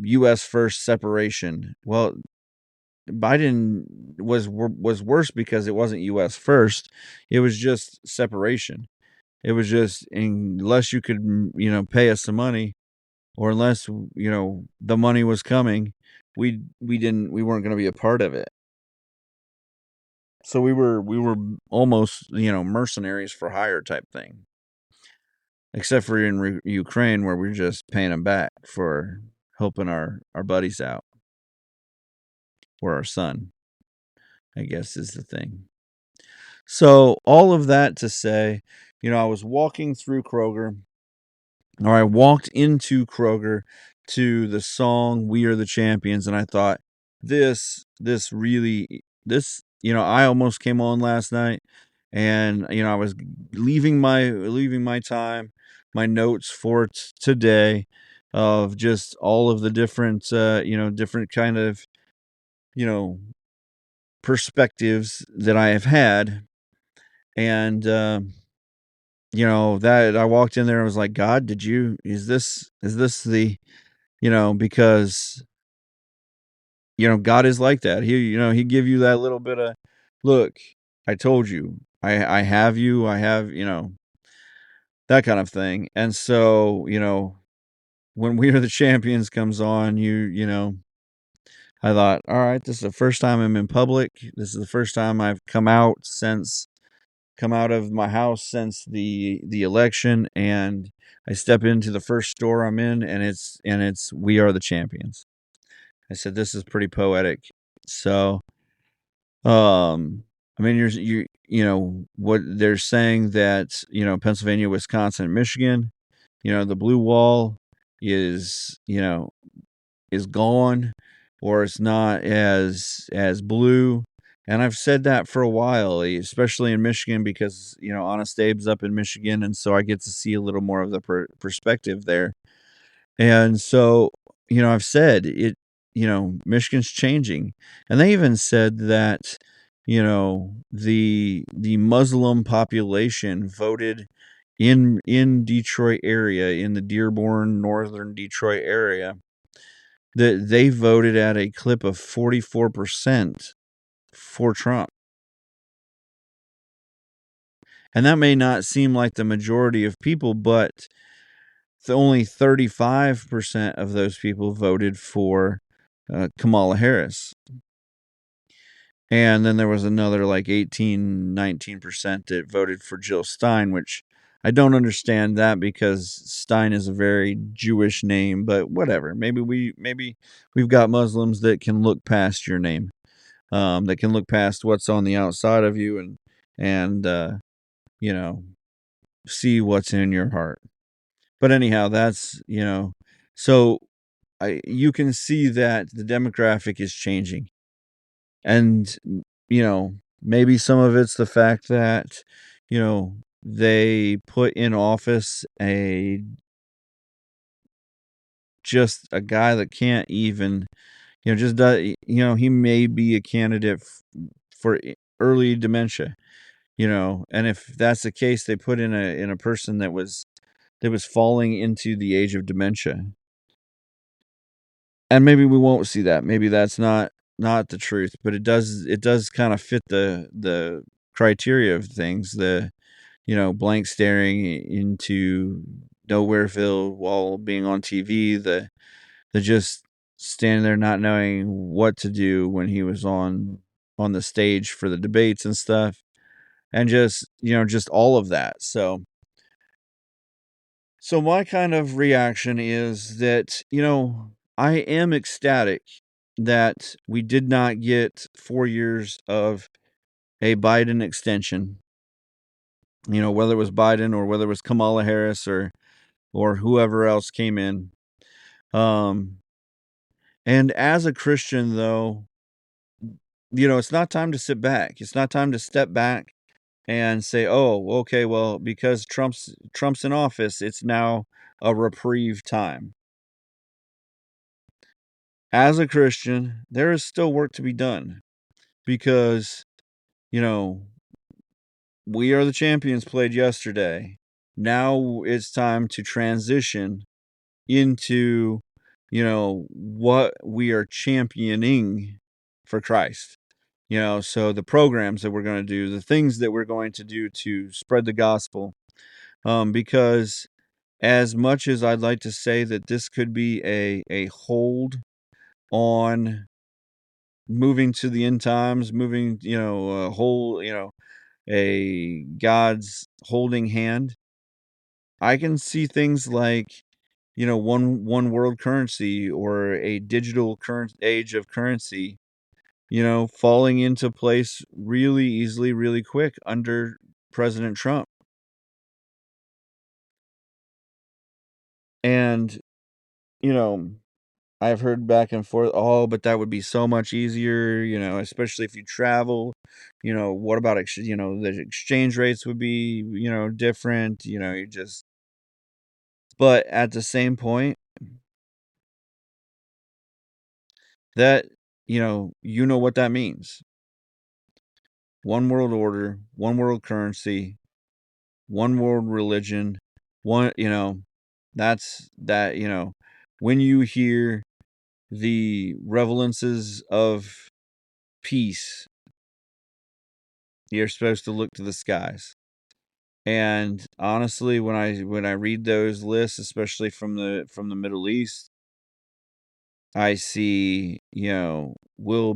U.S. first separation. Well, Biden was worse because it wasn't U.S. first. It was just separation. It was just, unless you could, pay us some money, or unless, the money was coming, we weren't going to be a part of it. So we were almost, mercenaries for hire type thing. Except for in Ukraine, where we're just paying them back for helping our buddies out. Or our son, I guess, is the thing. So all of that to say, I was walking through Kroger, or I walked into Kroger to the song "We Are the Champions," and I thought, this really, I almost came on last night, and I was leaving my time, my notes for today, of just all of the different, different kind of, perspectives that I have had. And, that I walked in there and was like, God, is this the, because, God is like that. He give you that little bit of, look, I told you, I have you, I have, that kind of thing. And so, when We Are the Champions comes on, I thought, all right, this is the first time I'm in public. This is the first time I've come out of my house since the election, and I step into the first store I'm in, and it's "We Are the Champions." I said, "This is pretty poetic." So, I mean, you know what they're saying, that Pennsylvania, Wisconsin, and Michigan, the blue wall is is gone, or it's not as blue. And I've said that for a while, especially in Michigan, because Honest Abe's up in Michigan, and so I get to see a little more of the perspective there. And so, I've said it. Michigan's changing, and they even said that the Muslim population voted in Detroit area, in the Dearborn, northern Detroit area, that they voted at a clip of 44% for Trump. And that may not seem like the majority of people, but only 35% of those people voted for Kamala Harris. And then there was another like 19% that voted for Jill Stein, which I don't understand that, because Stein is a very Jewish name, but whatever. Maybe we've got Muslims that can look past your name. That can look past what's on the outside of you, and you know see what's in your heart. But anyhow, that's so you can see that the demographic is changing, and maybe some of it's the fact that they put in office just a guy that can't even just does, he may be a candidate for early dementia. And if that's the case, they put in a person that was falling into the age of dementia. And maybe we won't see that. Maybe that's not the truth, but it does kind of fit the criteria of things. The blank staring into Nowhereville while being on TV, the just standing there not knowing what to do when he was on the stage for the debates and stuff, and just all of that. So my kind of reaction is that, I am ecstatic that we did not get 4 years of a Biden extension, whether it was Biden or whether it was Kamala Harris or whoever else came in. Um, and as a Christian, though, it's not time to sit back. It's not time to step back and say, "Oh, okay, well, because Trump's in office, it's now a reprieve time." As a Christian, there is still work to be done, because, you know, We Are the Champions played yesterday. Now it's time to transition into, what we are championing for Christ. So the programs that we're going to do, the things that we're going to do to spread the gospel. Because as much as I'd like to say that this could be a hold on moving to the end times, moving, a whole, a God's holding hand, I can see things like, one world currency, or a digital current age of currency, falling into place really easily, really quick under President Trump. And, you know, I've heard back and forth, "Oh, but that would be so much easier, especially if you travel. What about the exchange rates would be, different, you just." But at the same point, that what that means. One world order, one world currency, one world religion, one, that's that, when you hear the revelances of peace, you're supposed to look to the skies. And honestly, when I read those lists, especially from the Middle East, I see, we'll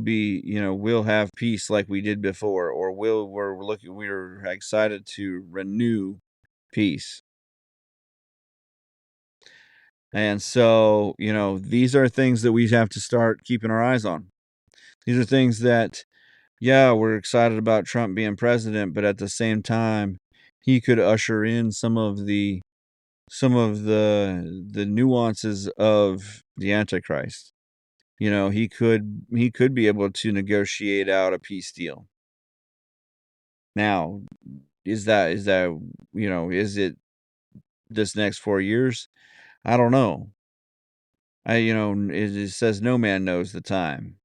have peace like we did before, or we're excited to renew peace. And so, these are things that we have to start keeping our eyes on. These are things that, yeah, we're excited about Trump being president, but at the same time, he could usher in some of the nuances of the Antichrist. He could be able to negotiate out a peace deal. Now, is it this next 4 years? I don't know. It says no man knows the time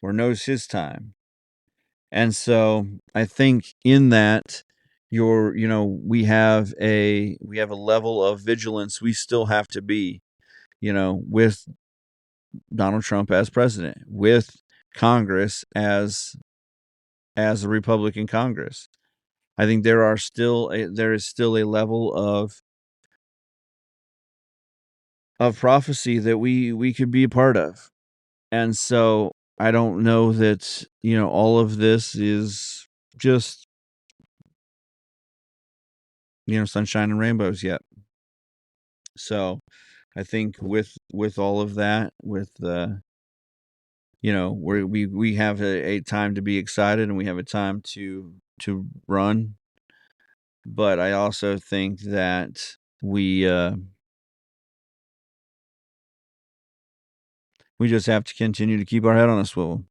or knows his time. And so I think in that we have a level of vigilance we still have to be, with Donald Trump as president, with Congress as a Republican Congress. I think there is still a level of prophecy that we could be a part of. And so I don't know that, all of this is just, sunshine and rainbows yet. So I think with all of that, with we have a time to be excited, and we have a time to run. But I also think that we just have to continue to keep our head on a swivel.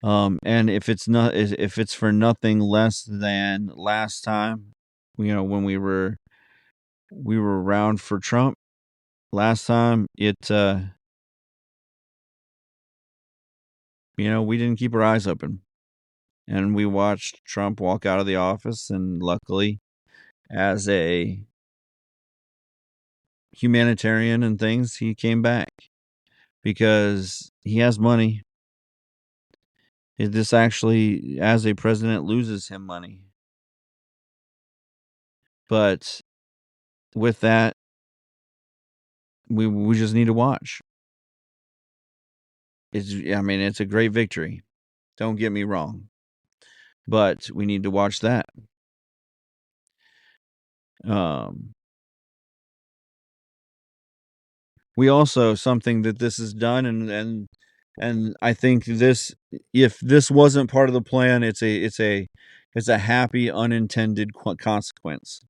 And if it's for nothing less than last time, when we were around for Trump last time, we didn't keep our eyes open, and we watched Trump walk out of the office, and luckily, as a humanitarian and things, he came back because he has money. This actually, as a president, loses him money. But with that, we just need to watch. It's a great victory. Don't get me wrong. But we need to watch that. We also, something that this has done, and I think if this wasn't part of the plan, it's a happy unintended consequence.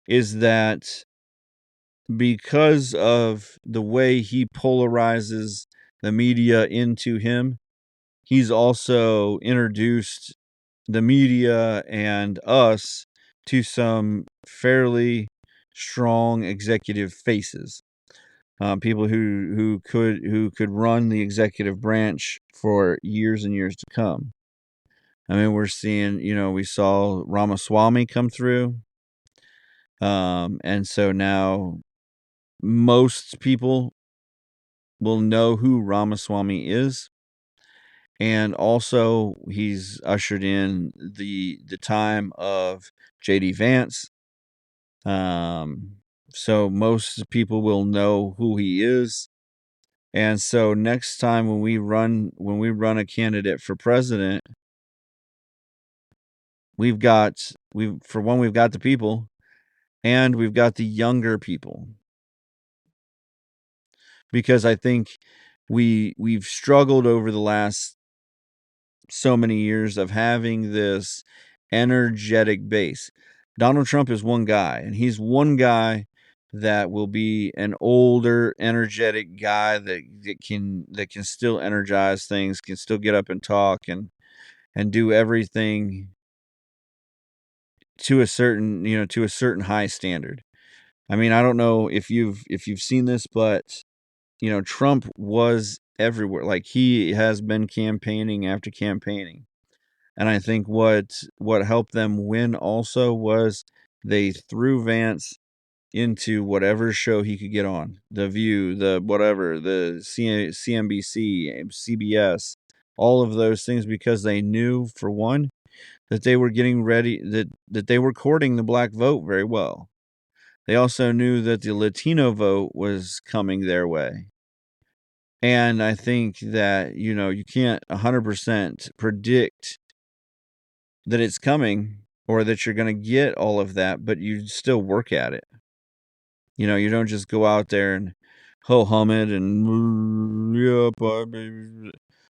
Is that because of the way he polarizes the media into him, he's also introduced the media and us to some fairly strong executive faces, people who could run the executive branch for years and years to come. I mean, we saw Ramaswamy come through, and so now most people will know who Ramaswamy is. And also, he's ushered in the time of J.D. Vance. So most people will know who he is. And so next time when we run a candidate for president, we've got the people, and we've got the younger people. Because I think we've struggled over the last so many years of having this energetic base. Donald Trump is one guy, and he's one guy that will be an older, energetic guy that can still energize things, can still get up and talk and do everything to a certain high standard. I mean, I don't know if you've seen this, but Trump was everywhere. Like, he has been campaigning after campaigning. And I think what helped them win also was they threw Vance into whatever show he could get on. The View, the whatever, the CNBC, CBS, all of those things, because they knew, for one, that they were getting ready, that they were courting the black vote very well. They also knew that the Latino vote was coming their way. And I think that, you can't 100% predict that it's coming or that you're going to get all of that, but you still work at it. You don't just go out there and ho hum it and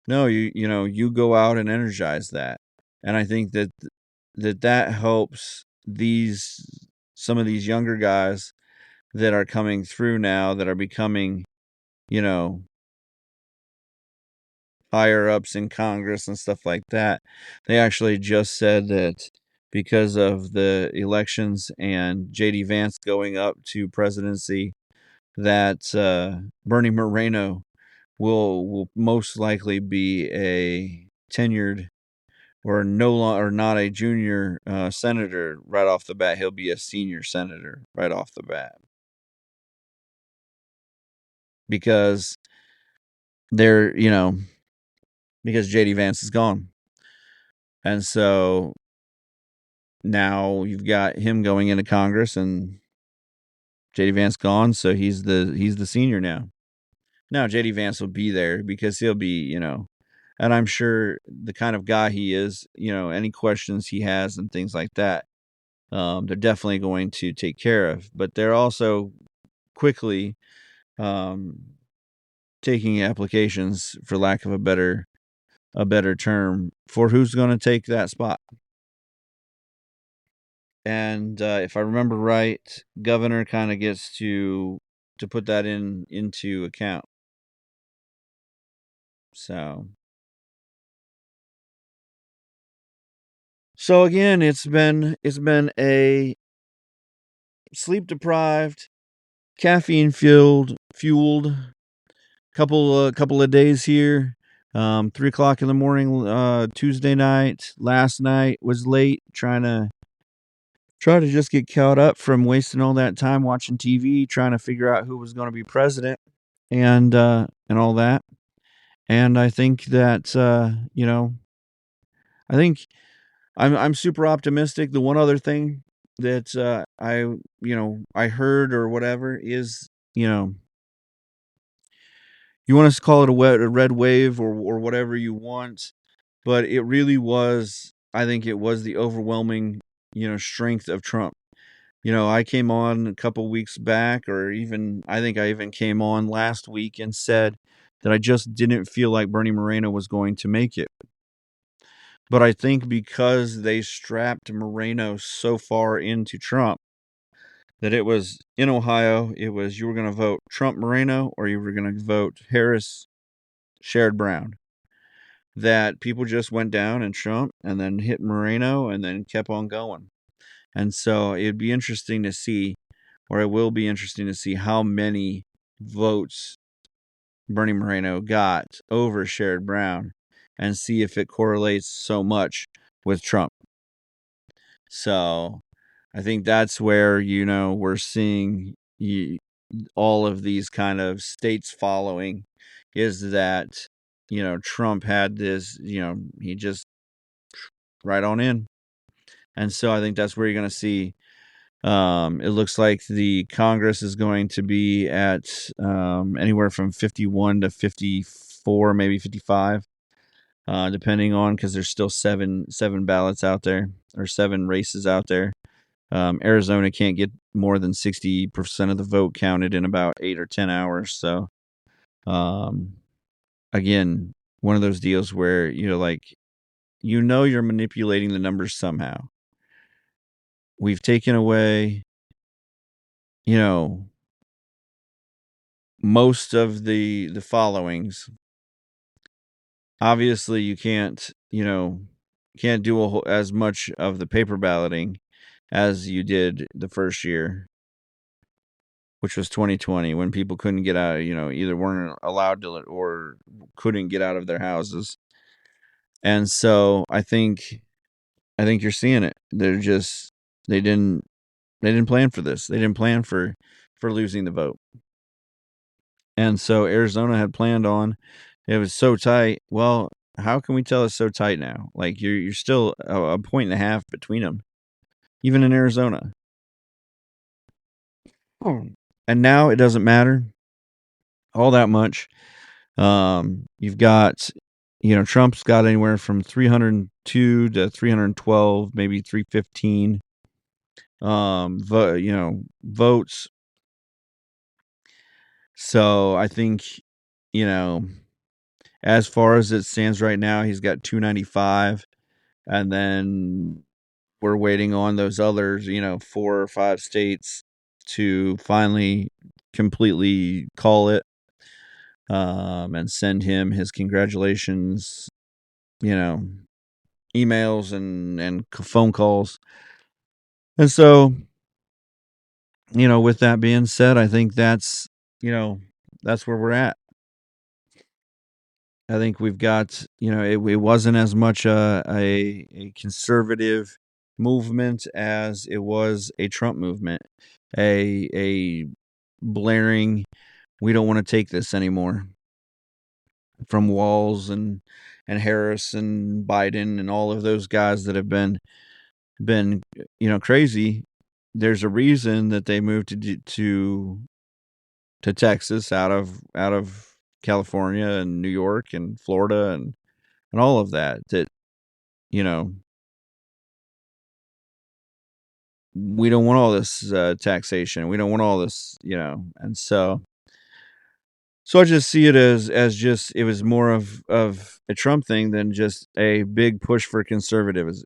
no, you go out and energize that. And I think that helps these some of these younger guys that are coming through now that are becoming, you know, higher ups in Congress and stuff like that. They actually just said that because of the elections and JD Vance going up to presidency, that Bernie Moreno will most likely be a tenured or no or not a junior senator right off the bat. He'll be a senior senator right off the bat because they're because JD Vance is gone, and so now you've got him going into Congress and JD Vance gone, so he's the senior now. Now JD Vance will be there because he'll be, and I'm sure the kind of guy he is, any questions he has and things like that, they're definitely going to take care of. But they're also quickly um, taking applications, for lack of a better term, for who's going to take that spot. And if I remember right, governor kind of gets to put that into account. So again, it's been a sleep deprived, caffeine fueled couple of days here. 3 o'clock in the morning, Tuesday night. Last night was late, trying to just get caught up from wasting all that time watching TV, trying to figure out who was going to be president and all that. And I think that I think I'm super optimistic. The one other thing that I heard or whatever is, you want us to call it a red wave or whatever you want, but it really was. I think it was the overwhelming strength of Trump. I came on a couple weeks back, or even I think I even came on last week and said that I just didn't feel like Bernie Moreno was going to make it. But I think because they strapped Moreno so far into Trump that it was in Ohio, it was you were going to vote Trump Moreno or you were going to vote Harris Sherrod Brown. That people just went down and Trump and then hit Moreno and then kept on going. And so it'd be interesting to see, or it will be interesting to see how many votes Bernie Moreno got over Sherrod Brown and see if it correlates so much with Trump. So I think that's where, we're seeing all of these kind of states following is that, Trump had this, he just right on in. And so I think that's where you're going to see. It looks like the Congress is going to be at anywhere from 51 to 54, maybe 55, depending on because there's still seven ballots out there or 7 races out there. Arizona can't get more than 60% of the vote counted in about 8 or 10 hours. So, again, one of those deals where you're manipulating the numbers somehow. We've taken away, most of the followings. Obviously, you can't do as much of the paper balloting as you did the first year, which was 2020, when people couldn't get out, either weren't allowed to or couldn't get out of their houses. And so I think you're seeing it. They didn't plan for this. They didn't plan for losing the vote. And so Arizona had planned on it was so tight. Well, how can we tell it's so tight now? Like you're still a point and a half between them, even in Arizona. And now it doesn't matter all that much. You've got, Trump's got anywhere from 302 to 312, maybe 315, votes. So I think, you know, as far as it stands right now, he's got 295, and then we're waiting on those others, 4 or 5 states to finally completely call it, and send him his congratulations, you know, emails and phone calls. And so, with that being said, I think that's where we're at. I think we've got, it wasn't as much a conservative movement as it was a Trump movement, a blaring, we don't want to take this anymore, from Walz and Harris and Biden and all of those guys that have been crazy. There's a reason that they moved to Texas out of California and New York and Florida and all of that you know we don't want all this taxation, we don't want all this, and so I just see it as just, it was more of a Trump thing than just a big push for conservatism,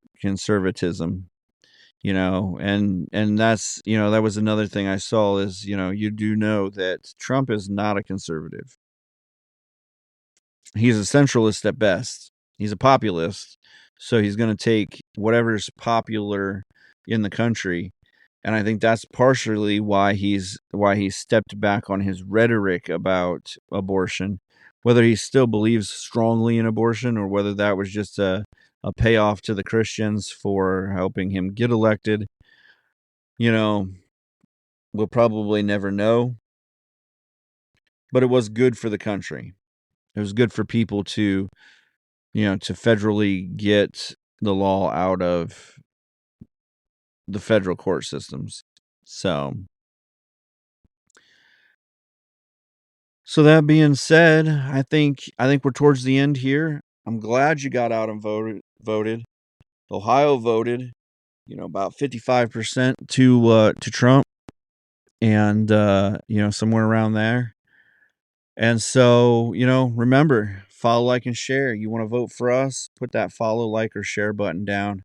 and that's, that was another thing I saw is, you do know that Trump is not a conservative. He's a centralist at best. He's a populist, so he's going to take whatever's popular in the country, and I think that's partially why he stepped back on his rhetoric about abortion. Whether he still believes strongly in abortion or whether that was just a payoff to the Christians for helping him get elected, we'll probably never know. But it was good for the country. It was good for people to federally get the law out of the federal court systems. So that being said, I think we're towards the end here. I'm glad you got out and voted. Ohio voted, about 55% to Trump, and somewhere around there. And so, remember, follow, like, and share. You want to vote for us? Put that follow, like, or share button down.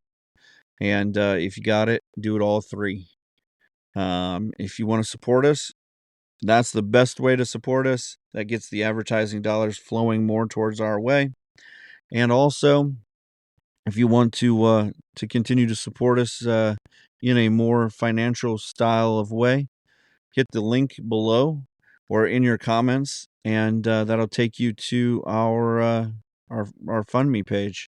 And if you got it, do it all three. If you want to support us, that's the best way to support us. That gets the advertising dollars flowing more towards our way. And also, if you want to continue to support us in a more financial style of way, hit the link below or in your comments, and that'll take you to our FundMe page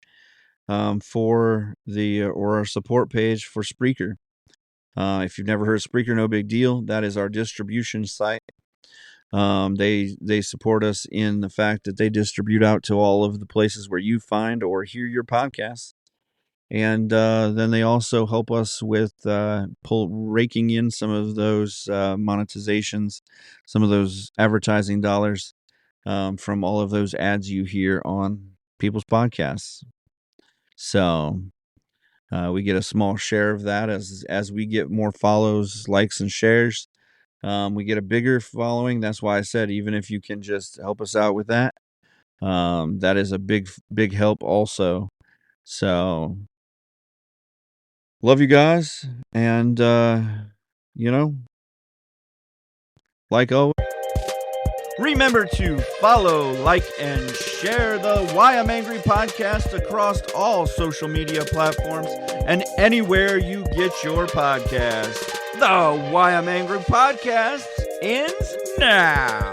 for or our support page for Spreaker. If you've never heard of Spreaker, no big deal. That is our distribution site. They support us in the fact that they distribute out to all of the places where you find or hear your podcasts. And then they also help us with raking in some of those monetizations, some of those advertising dollars from all of those ads you hear on people's podcasts. So we get a small share of that as we get more follows, likes, and shares. We get a bigger following. That's why I said, even if you can just help us out with that, that is a big help also. So love you guys, and like always, remember to follow, like, and share the Why I'm Angry podcast across all social media platforms and anywhere you get your podcasts. The Why I'm Angry podcast ends now.